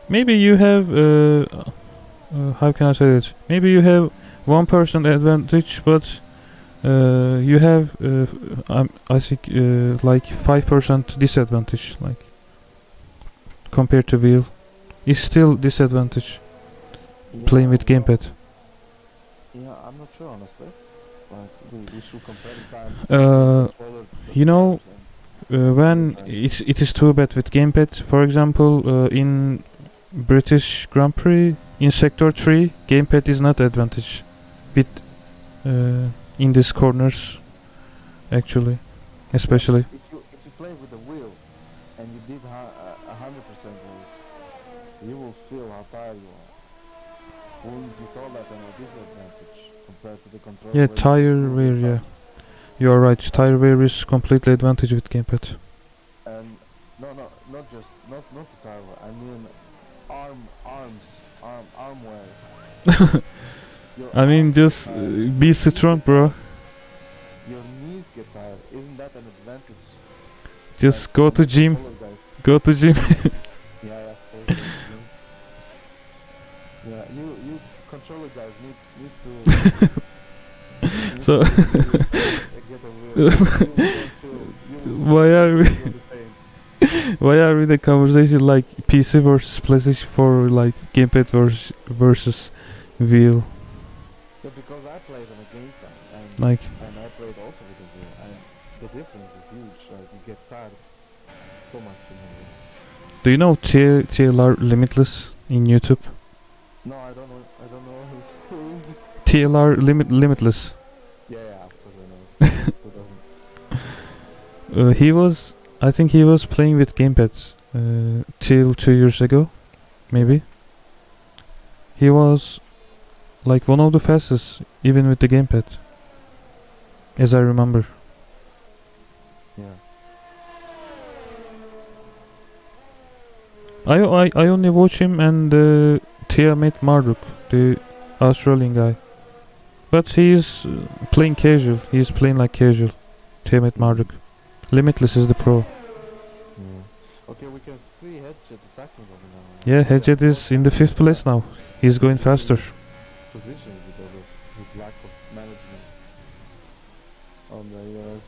Maybe you have how can I say it? Maybe you have 1% advantage, but you have I think like 5% disadvantage, like compared to wheel. It's still disadvantage playing with gamepad. Yeah, I'm not sure honestly. Like we should compare the times. You know, when it is too bad with gamepad. For example, in British Grand Prix in Sector 3, gamepad is not advantage with in these corners actually, especially. If you play with the wheel and you did 100% race, you will feel how tired you are. Wouldn't you call that a disadvantage compared to the controller? Yeah, tire wear. Yeah, you are right. Tire wear is completely advantage with gamepad. And not just not the tire wear. I mean arm wear. I mean, just be strong, bro. Your knees get tired. Isn't that an advantage? Just Like, go to gym. Go to gym. Yeah, of course. Yeah, you controller guys need to. So Get a wheel. why are we why are we the conversation like PC versus PlayStation 4, like gamepad versus wheel? Yeah, because I played on a gamepad Like and I played also with a wheel, and the difference is huge. Like you get tired so much in the wheel. do you know TLR Limitless in YouTube? No, I don't know who is it. TLR Limitless. Yeah, of course I know. Who doesn't? I I think he was playing with gamepads till 2 years ago, maybe. He was like one of the fastest, even with the gamepad, as I remember. Yeah. I only watch him and Tiamat Marduk, the Australian guy. But he's playing casual. He's playing like casual. Tiamat Marduk. Limitless is the pro. Yeah. Okay, we can see Headjet attacking over now. Yeah, Hedget is in the 5th place now. He's going faster. Position because of his lack of management on the US.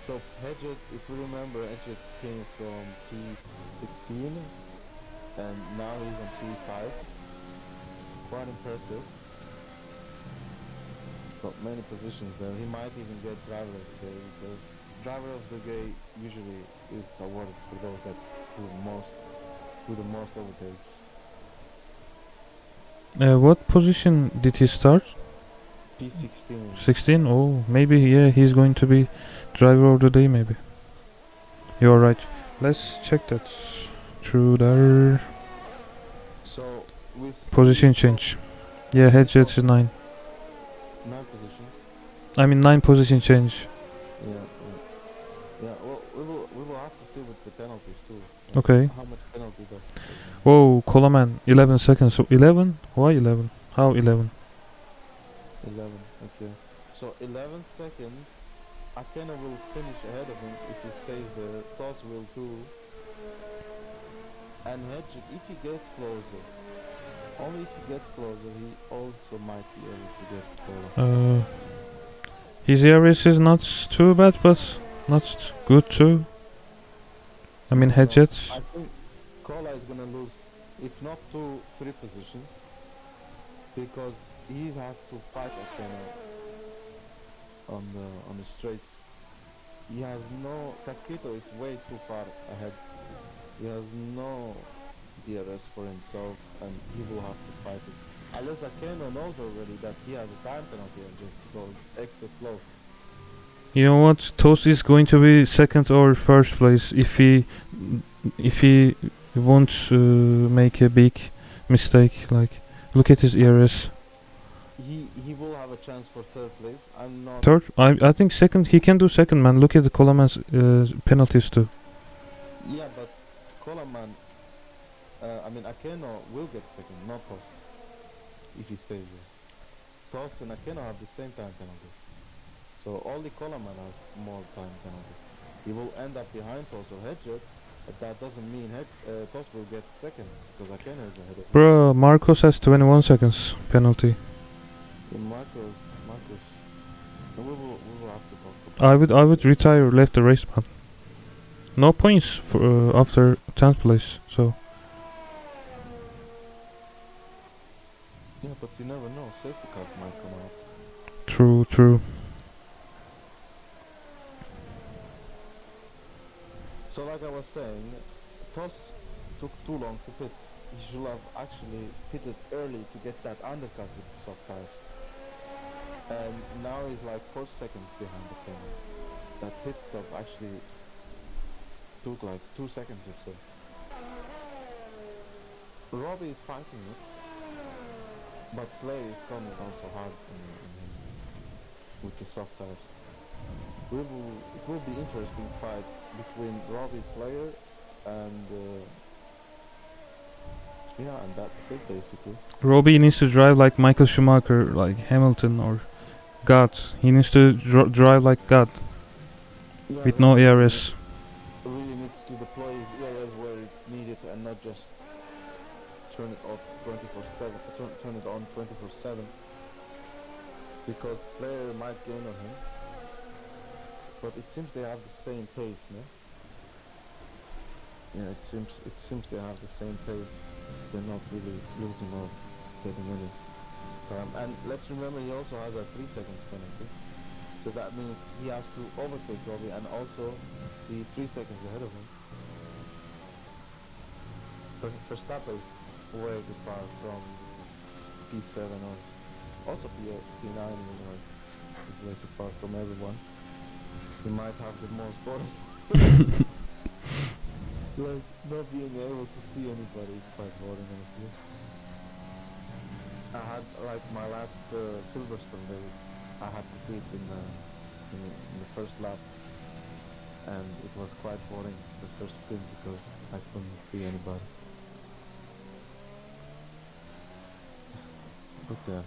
So Hedget, if you remember, Hedget came from P16 and now he's on P5. Quite impressive. So many positions there. He might even get driver of the day, because driver of the day usually is awarded for those that do the most overtakes. What position did he start? P16. 16? Oh, maybe, yeah, he's going to be driver of the day, maybe. You're right. Let's check that. Through there. So we Position see change. Yeah, see headset is 9. 9 positions. I mean, 9 position change. Yeah, yeah, yeah. Well, we will have to see with the penalties too. Okay. How much penalty does it take? Whoa, Coleman, 11 seconds. So 11? Why 11? How 11? 11. Okay. So 11 seconds. Akena will finish ahead of him if he stays there. Toss will too. And Hedge, if he gets closer, only if he gets closer, he also might be able to get Cola. His areas is not too bad, but not good too. I mean, No, Hedget. I think Cola is gonna lose, if not 2, 3 positions, because he has to fight Akena on the straights. He has no. Casquito is way too far ahead. He has no DRS for himself, and he will have to fight it. Unless Akeno knows already that he has a time penalty and just goes extra slow. You know what? Toast is going to be second or first place if he won't make a big mistake. Like, look at his ERS. He will have a chance for third place. I'm not. Third? I think second. He can do second, man. Look at the Coleman's penalties too. Yeah, but Coleman. I mean, Akeno will get second, not Toss, if he stays there. Toss and Akeno have the same time penalty. So only Coleman has more time penalty. He will end up behind Toss or Hedger, but that doesn't mean Toss will get second, because Akeno is ahead of him. Bro, Marcos has 21 seconds penalty. Yeah, Marcos. We will have to talk about I would retire, left the race, man. No points for after 10th place. So Yeah, but you never know. Safety car might come out. true. So like I was saying, Toss took too long to pit. He should have actually pitted early to get that undercut with the soft tires. And now he's like 4 seconds behind the camera. That pit stop actually took like 2 seconds or so. Robbie is fighting it, but Slay is coming also hard on him with the soft tires. It will be interesting fight between Robbie Slayer and and that's it basically. Robbie needs to drive like Michael Schumacher, like Hamilton or God. He needs to drive like God Yeah, with no ERS. really needs to deploy his areas where it's needed and not just turn it off 24/7. Turn it on 24/7 because Slayer might gain on him. But it seems they have the same pace, no? Yeah, it seems they have the same pace. They're not really losing or getting any time. And let's remember he also has a 3 seconds penalty. So that means he has to overtake Robbie and also be 3 seconds ahead of him. Verstappen is way too far from P7 or also P9 anyway. He's way too far from everyone. He might have the most bonus. Like, not being able to see anybody is quite boring, honestly. I had, like, my last Silverstone days, I had to quit in the first lap. And it was quite boring, the first stint, because I couldn't see anybody. But yeah.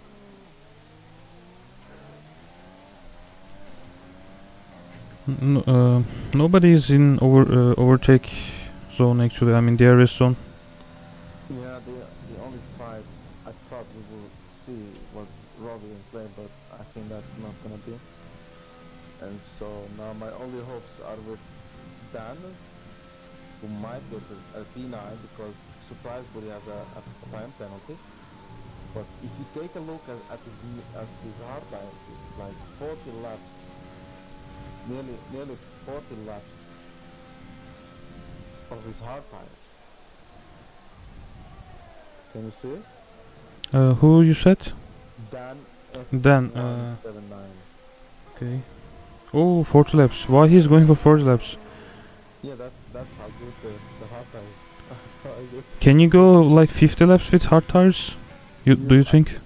Nobody's in overtake zone actually. I mean DRS zone. Yeah, the only fight I thought we would see was Robbie and Slay, but I think that's not gonna be. And so now my only hopes are with Dan, who might get a P9 because Surprise Buddy has a time penalty. But if you take a look at his hard times, it's like 40 laps, nearly 40 laps of his hard tires. Can you see it? Who you said? Dan Then, F179. okay. Oh, 40 laps. Why he's going for 40 laps? Yeah, that's how good the hard tires are good. Can you go like 50 laps with hard tires? Do you I think? think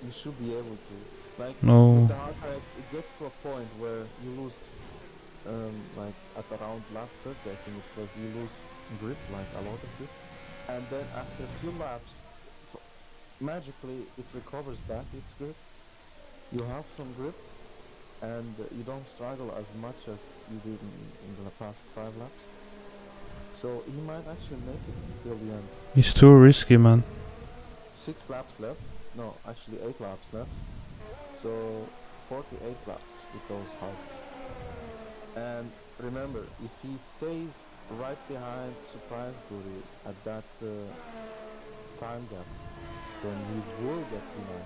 you should be able to. Like with No. the hard tires, it gets to a point where you lose, like at around lap 30, I think it was, you lose grip, like a lot of grip, and then after a few laps, magically it recovers back its grip. You have some grip, and you don't struggle as much as you did in the past 5 laps. So he might actually make it till the end. It's too risky, man. 6 laps left. No, actually 8 laps left. So 48 laps with those halves. And remember, if he stays right behind Surprise Booty at that time gap, then he will get P9.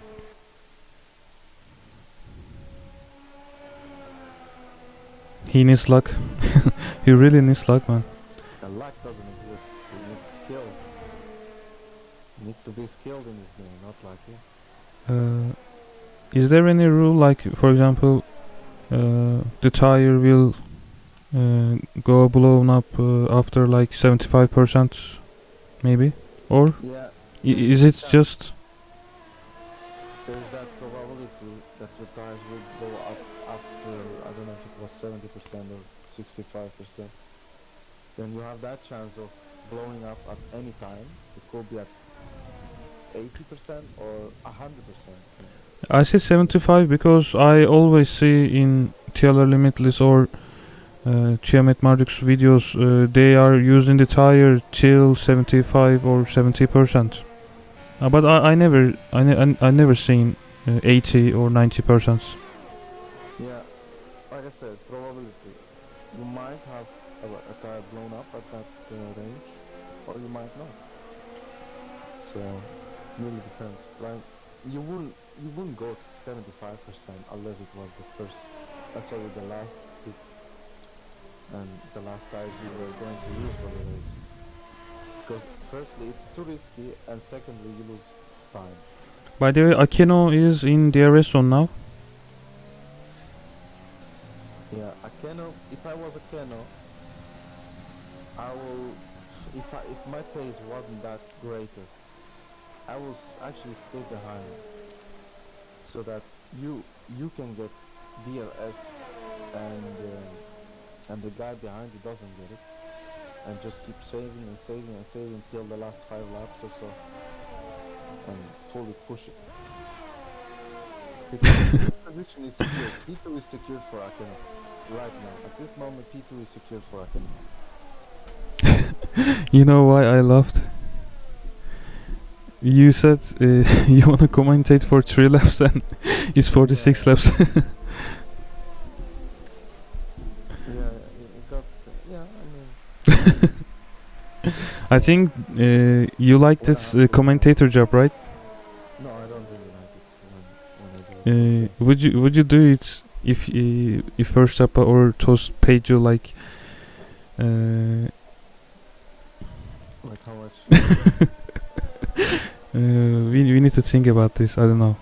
He needs luck. He really needs luck, man. And luck doesn't exist. You need skill. You need to be skilled in this game, not lucky. Is there any rule, like, for example, the tire will go blown up after like 75%, maybe? Or Yeah, is it just... there's that probability that your tires will go up after, I don't know if it was 70% or 65%. Then you have that chance of blowing up at any time. It could be at 80% or 100%. I say 75 because I always see in TLR Limitless or Tiamat Marduk's videos, they are using the tire till 75 or 70%. But I never seen 80 or 90%. Yeah, like I said, probability. You might have a tire blown up at that range, or you might not. So, really depends. Like, you wouldn't go to 75% unless it was the first, sorry, the last hit, and the last tires you were going to use for the race. Because firstly, it's too risky, and secondly, you lose time. By the way, Akeno is in DRS zone now. Yeah, a Keno. If I was a Keno, I will. If my pace wasn't that greater, I will actually stay behind, so that you can get DRS, and the guy behind you doesn't get it, and just keep saving and saving and saving till the last 5 laps or so, and fully push it. Because this position is secured. P2 is secured for Akeno. Right now, at this moment, P2 is secured for Akeno. You know why I laughed? You said you wanna commentate for 3 laps and it's 46 laps. Yeah, it got. Yeah, I mean. I think you like this commentator job, right? No, I don't really like it when I do it. Would you do it if Verstappen or Toast paid you like Like how much? we need to think about this. I don't know.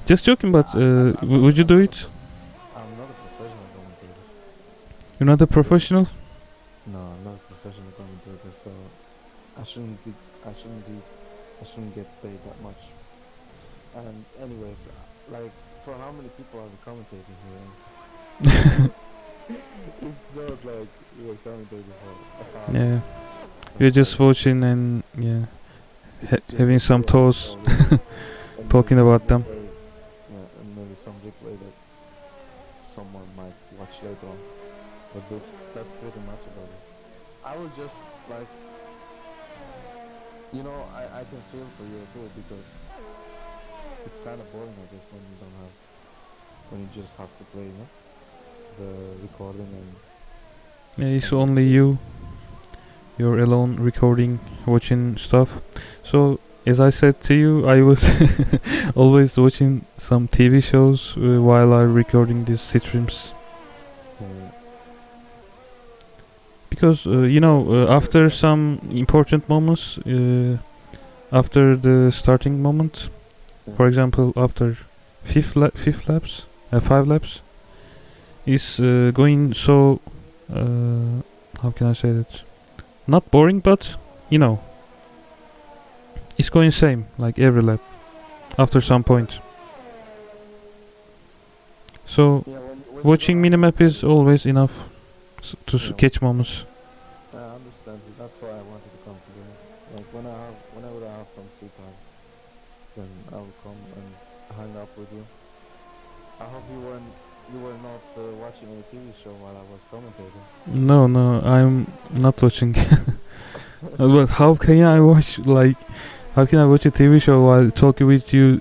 Just joking, but would you do it? I'm not a professional commentator. You're not a professional? No, I'm not a professional commentator, so I shouldn't get paid that much. And anyways, like, for how many people are we commentating here? It's not like we're commentating for 1,000. Yeah. We're just watching and yeah, having some toast, talking about them. Yeah, and maybe some replay that someone might watch later on. But that's pretty much about it. I will just, like, you know, I can feel for you too, because it's kind of boring, I guess, when you just have to play, you know, the recording and... Yeah, it's only you. You're alone recording, watching stuff. So, as I said to you, I was always watching some TV shows while I'm recording these streams. Because, after some important moments, after the starting moment. Yeah. For example, after fifth laps, 5 laps, is going so. How can I say that? Not boring, but you know, it's going same like every lap after some point. So Yeah, when you watching don't have minimap is always enough to yeah, catch moments. I understand you. That's why I wanted to come today. Like whenever I have some free time, then I will come and hang up with you. I hope you were not watching a TV show while I was commentating. No, no, I'm not watching. But how can I watch like? How can I watch a TV show while talking with you,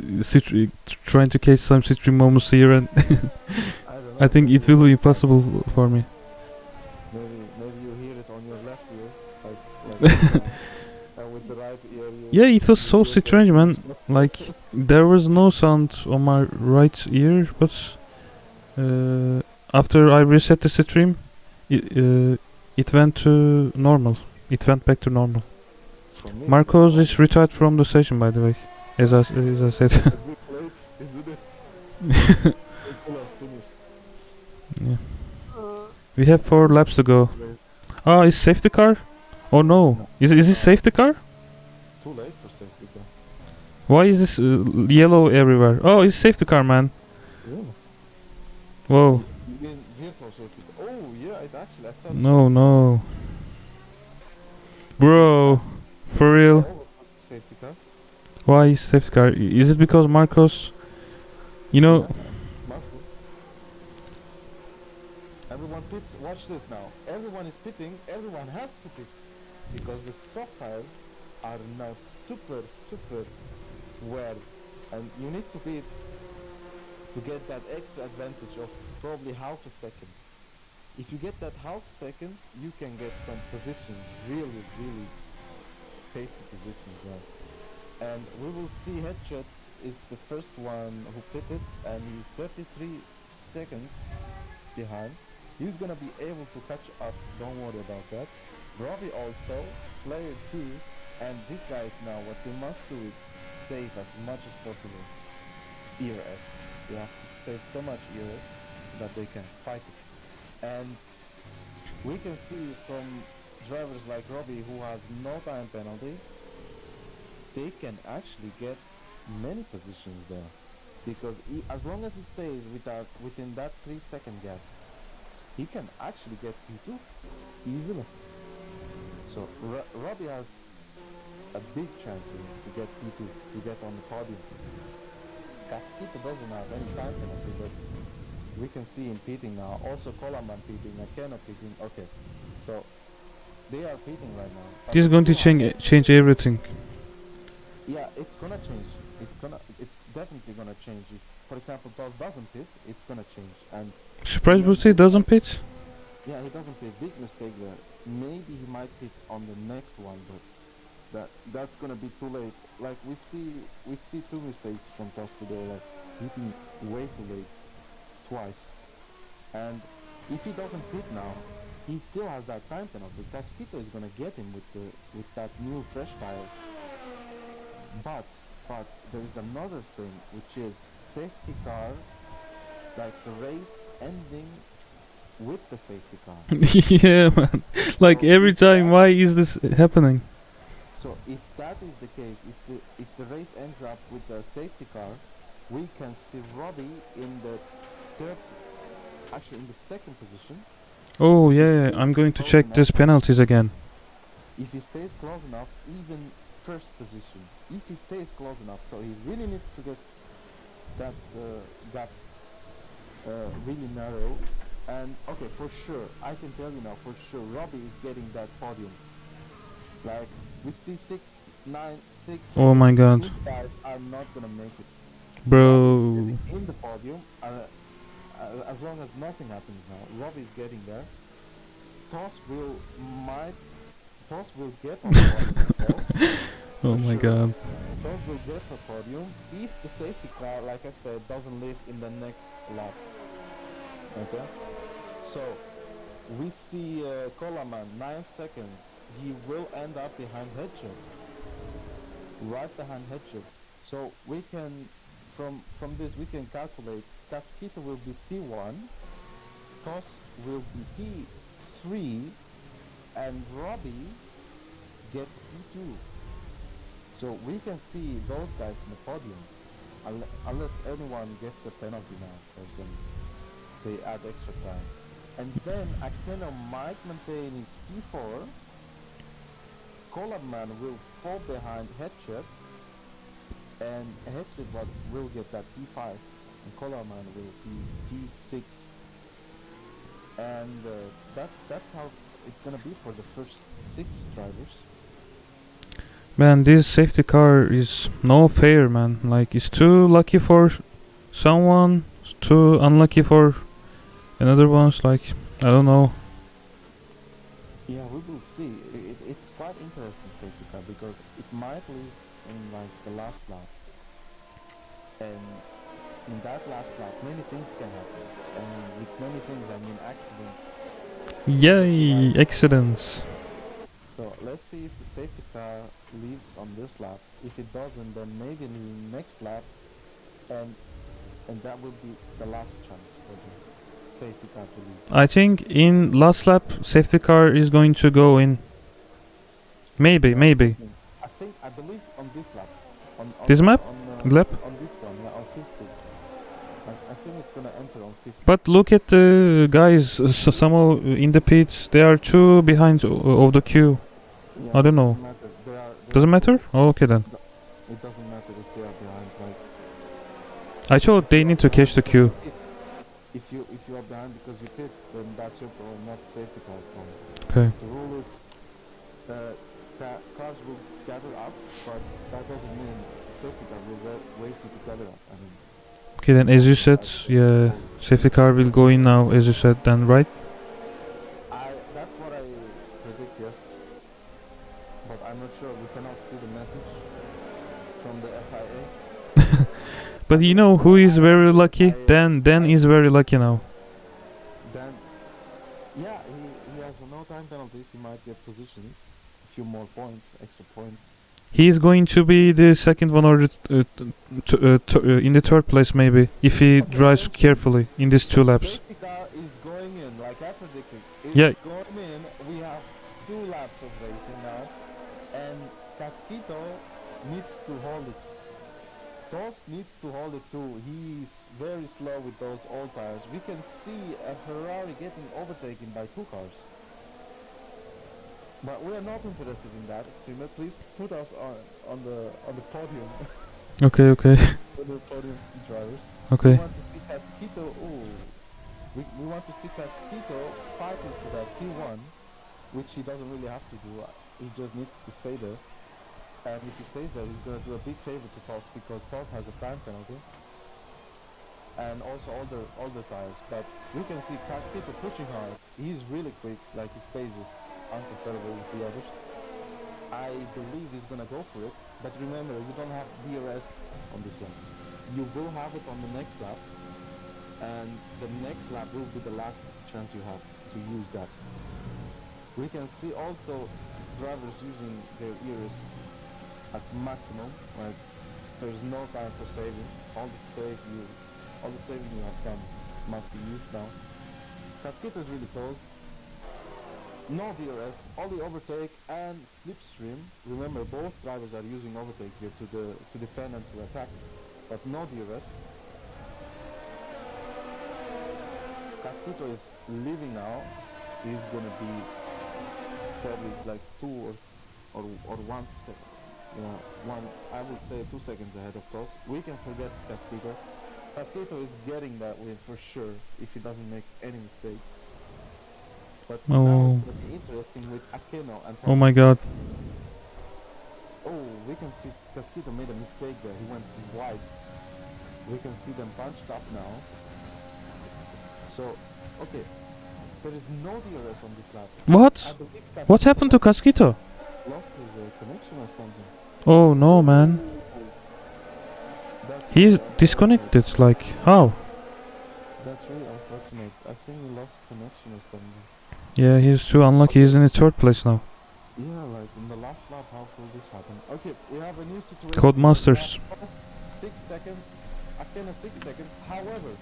trying to catch some stream moments here? And I don't I know. think it will be impossible for me. Maybe you hear it on your left ear, like this time, and with the right ear Yeah, it was you so hear strange, man. something. Like there was no sound on my right ear, but after I reset the stream, it went to normal. It went back to normal. For me, Marcos is retired from the session, by the way, as I said. a bit late, isn't it? It could have finished. Yeah. We have 4 laps to go. Late. Ah, is safety car? Oh no, No. is it safety car? Too late for safety car. Why is this yellow everywhere? Oh, it's safety car, man. Really? Whoa. You mean virtual safety car? Oh yeah, it actually I saw. No, no, bro, for real. Safety car. Why is safety car? Is it because Marcos? You know, Yeah, must be. Everyone pits. Watch this now. Everyone is pitting. Everyone has to pit because the soft tires are now super wear, and you need to pit to get that extra advantage of probably half a second. If you get that half second, you can get some positions, really tasty positions, man. And we will see Headshot is the first one who pitted, and he's 33 seconds behind. He's gonna be able to catch up, don't worry about that. Robbie also, Slayer too, and these guys now, what they must do is save as much as possible ERS. They have to save so much ERS that they can fight it. And we can see from drivers like Robbie who has no time penalty, they can actually get many positions there. Because as long as he stays within that 3 second gap, he can actually get P2 easily. So Robbie has a big chance to get P2, to get on the podium. Casquito doesn't have any time penalty, but we can see him pitting now. Also Colaman pitting, Akeno pitting. Okay, so they are pitting right now. this is going to change everything. Yeah, it's gonna change. It's definitely gonna change. If, for example, Toss doesn't pit, it's gonna change. And Surprise Brucey doesn't pitch. yeah, he doesn't pit. Big mistake there. Maybe he might pit on the next one, but that's gonna be too late. Like we see 2 mistakes from Toss today, like hitting way too late, twice. And if he doesn't pit now, he still has that time penalty. Casquito is gonna get him with that new fresh tire. But there is another thing, which is safety car, like the race ending with the safety car. Yeah, man. Like So every if time, that- why is this happening? So if that is the case, if the race ends up with the safety car, we can see Robbie in the third, actually in the second position. Oh yeah, I'm going to check these penalties again. If he stays close enough, even first position. If he stays close enough, so he really needs to get that gap really narrow. And okay, for sure, I can tell you now for sure, Robbie is getting that podium. Like we see 6, 9, 6. Oh my god, These guys are not gonna make it. bro. In the podium, as long as nothing happens now, Robbie's getting there. Toss will get on the podium as well. Oh For my sure. god. Toss will get the podium if the safety car, like I said, doesn't live in the next lap. Okay? So, we see Kolaman, 9 seconds. He will end up behind Headshot. right behind Hedgehog. So we can, from this we can calculate Casquito will be P1, Toss will be P3, and Robbie gets P2. So we can see those guys in the podium, unless anyone gets a penalty now, because they add extra time. And then Akeno might maintain his P4. Colabman will fall behind Headshot, and Headshot will get that P5, and Colabman will be P6. And that's how it's gonna be for the first 6 drivers. Man, this safety car is no fair, man. Like, it's too lucky for someone, too unlucky for another one's. Like, I don't know. Yeah, we will see. It's quite interesting safety car because it might leave in like the last lap, and in that last lap, many things can happen. And with many things, I mean accidents. Yay, accidents. So let's see if the safety car leaves on this lap. If it doesn't, then maybe in the next lap, and that will be the last chance for the safety car to leave. I think in last lap, safety car is going to go in. Maybe. I believe on this lap. On This map? Lap? On this one, yeah, on 50. I think it's gonna enter on 50. But look at the guys, some in the pits, they are too behind of the queue. Yeah, I don't know. Doesn't matter? Oh, okay then. It doesn't matter if they are behind. Like, I thought they need to catch the queue. if you are behind because you pit, then that's your problem, not safety car problem. Okay. The rule is cars will gather up, but that doesn't mean safety car will wait for you to gather up. I mean, Okay, then as you said, yeah, safety car will go in now, as you said, then, right? that's what I predict, yes. But I'm not sure. We cannot see the message from the FIA. But you know who is very lucky? Dan is very lucky now. Then, yeah, he has no time penalties. He might get positions, a few more points, extra points. He is going to be the second one or in the third place maybe, if he drives carefully in these 2 laps. Safety car is going in, like I predicted. It's Yeah. going in. We have 2 laps of racing now, and Casquito needs to hold it. Tost needs to hold it too. He's very slow with those old tires. We can see a Ferrari getting overtaken by 2 cars. But we are not interested in that, streamer. Please put us on the podium. Okay. For the podium drivers. Okay. We want to see Casquito. Ooh, we want to see Casquito fighting for that P1, which he doesn't really have to do. He just needs to stay there. And if he stays there, he's gonna do a big favor to Toss because Toss has a time penalty. And also older tires. But we can see Casquito pushing hard. He's really quick. Like his pace is uncomparable with the others. I believe he's gonna go for it, but remember, you don't have DRS on this one. You will have it on the next lap, and the next lap will be the last chance you have to use that. We can see also drivers using their ears at maximum. Like there's no time for saving. All the saving you have done must be used now. Casquito is really close. No DRS, only overtake and slipstream. Remember, both drivers are using overtake here to defend and to attack, but no DRS. Casquito is leaving now. He's gonna be probably like 2 or 1 second. I would say 2 seconds ahead of Toss. We can forget Casquito. Casquito is getting that win for sure if he doesn't make any mistake. But now it's going to be interesting with Akeno and Toss. Oh my god. Oh, we can see Casquito made a mistake there. He went wide. We can see them bunched up now. So, okay. There is no DRS on this lap. What? What happened to Casquito? Lost his connection or something. Oh no, man. He's disconnected, like, how? That's really unfortunate. I think he lost connection or something. Yeah, he's too unlucky. He's in the third place now. Yeah, like in the last lap, how could this happen? Okay, we have a new situation because we have Codemasters. 6 seconds, Akena 6 seconds. However,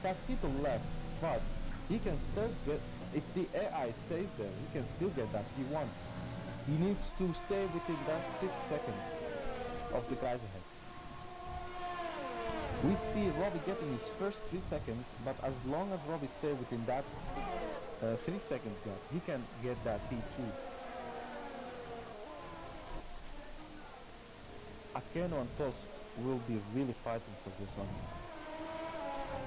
Casquito left, but he can still get, if the AI stays there, he can still get that P1. He needs to stay within that 6 seconds of the guys ahead. We see Robbie getting his first 3 seconds, but as long as Robbie stays within that 3 seconds gap, he can get that P2. Akeno and Tos will be really fighting for this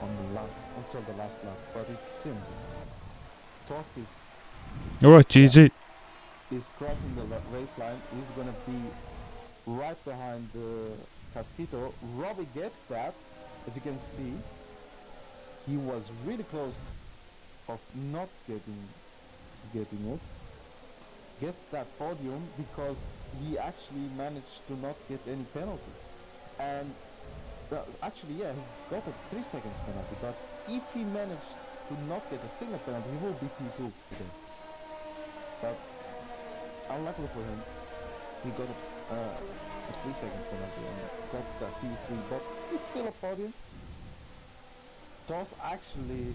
on the last until the last lap, but it seems Tos Alright, GG. is crossing the race line. He's gonna be right behind Casquito. Robbie gets that, as you can see. He was really close of not getting it. Gets that podium because he actually managed to not get any penalty. And actually, yeah, he got a 3 seconds penalty, but if he managed to not get a single penalty, he will be P2 today. But unluckily for him, he got a 3 seconds penalty and got that P3, but it's still a podium. Toss actually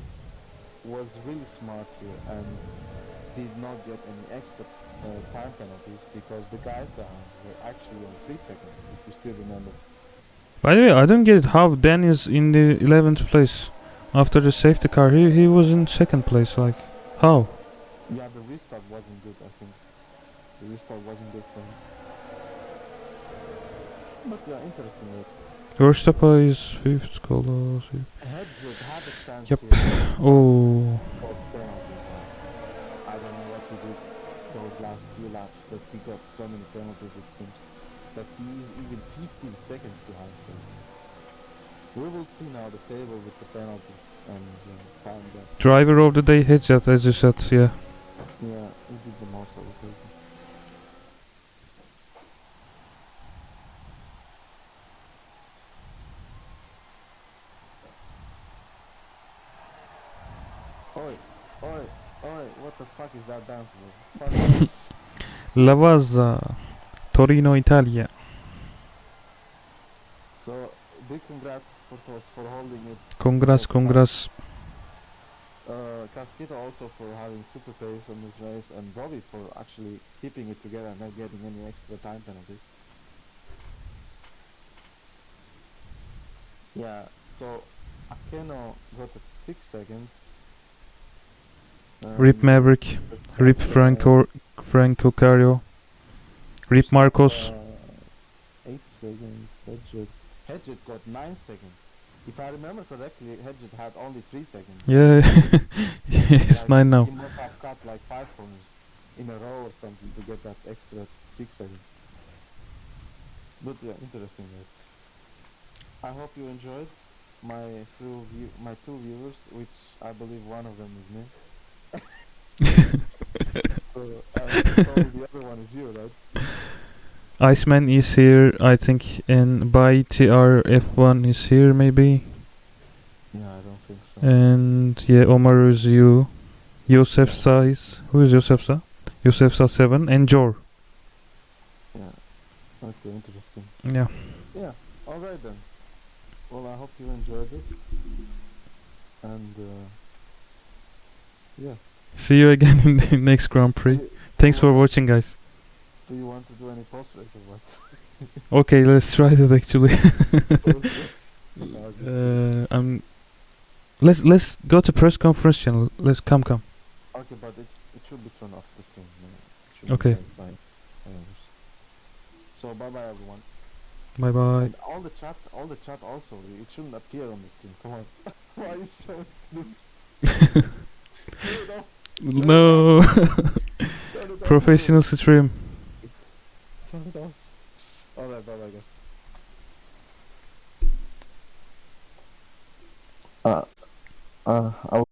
was really smart here and did not get any extra time penalties because the guys behind were actually on 3 seconds, if you still remember. By the way, I don't get it how Dan is in the 11th place. After the safety car, he was in second place, like, how? Yeah, the restart wasn't good, I think. The restart wasn't good for him. But yeah, interesting race. Verstappen is 5th, Carlos. Hedgehog had a chance Yep. here Oh. for penalties. I don't know what he did those last few laps, but he got so many penalties it seems. That he is even 15 seconds behind still. We will see now the table with the penalties and time gap. Driver of the day headshot, as you said, yeah. Yeah, he did the most of it. Oi, oi, oi, what the fuck is that dance move? Fuck. Lavazza, Torino, Italia. So, big congrats for Tos for holding it. Congrats, Those congrats. Casquito also for having super pace on this race, and Bobby for actually keeping it together and not getting any extra time penalties. Yeah, so Akeno got it 6 seconds. Rip Maverick. Rip Franco Cario. Rip Marcos. 8 seconds. Hedgehog got 9 seconds. If I remember correctly, Hedgehog had only 3 seconds. Yeah, it's Like, 9 now. He must have cut like 5 corners in a row or something to get that extra 6 seconds. But yeah, interesting race. I hope you enjoyed my my 2 viewers, which I believe one of them is me. So probably the other one is you, right? Iceman is here, I think, and by TR F1 is here, maybe. Yeah, I don't think so. And yeah, Omar is you. Yosef Sa is. Who is Yosef Sa? Yosef Sa 7 and Jor. Yeah. Okay, interesting. Yeah. Yeah. Alright then. Well, I hope you enjoyed it. And yeah. See you again in the next Grand Prix. Thanks for watching, guys. Do you want to do any post race or what? Okay, let's try that actually. No, Let's go to press conference channel. Let's come. okay, but it should be turned off the stream. No, it should Okay. be by others. So bye bye everyone. Bye bye. And all the chat also. It shouldn't appear on the stream. Come on. Why are you showing this? Turn it off. No. Turn it off. Professional stream. Turn it off. Alright, bye bye guys. I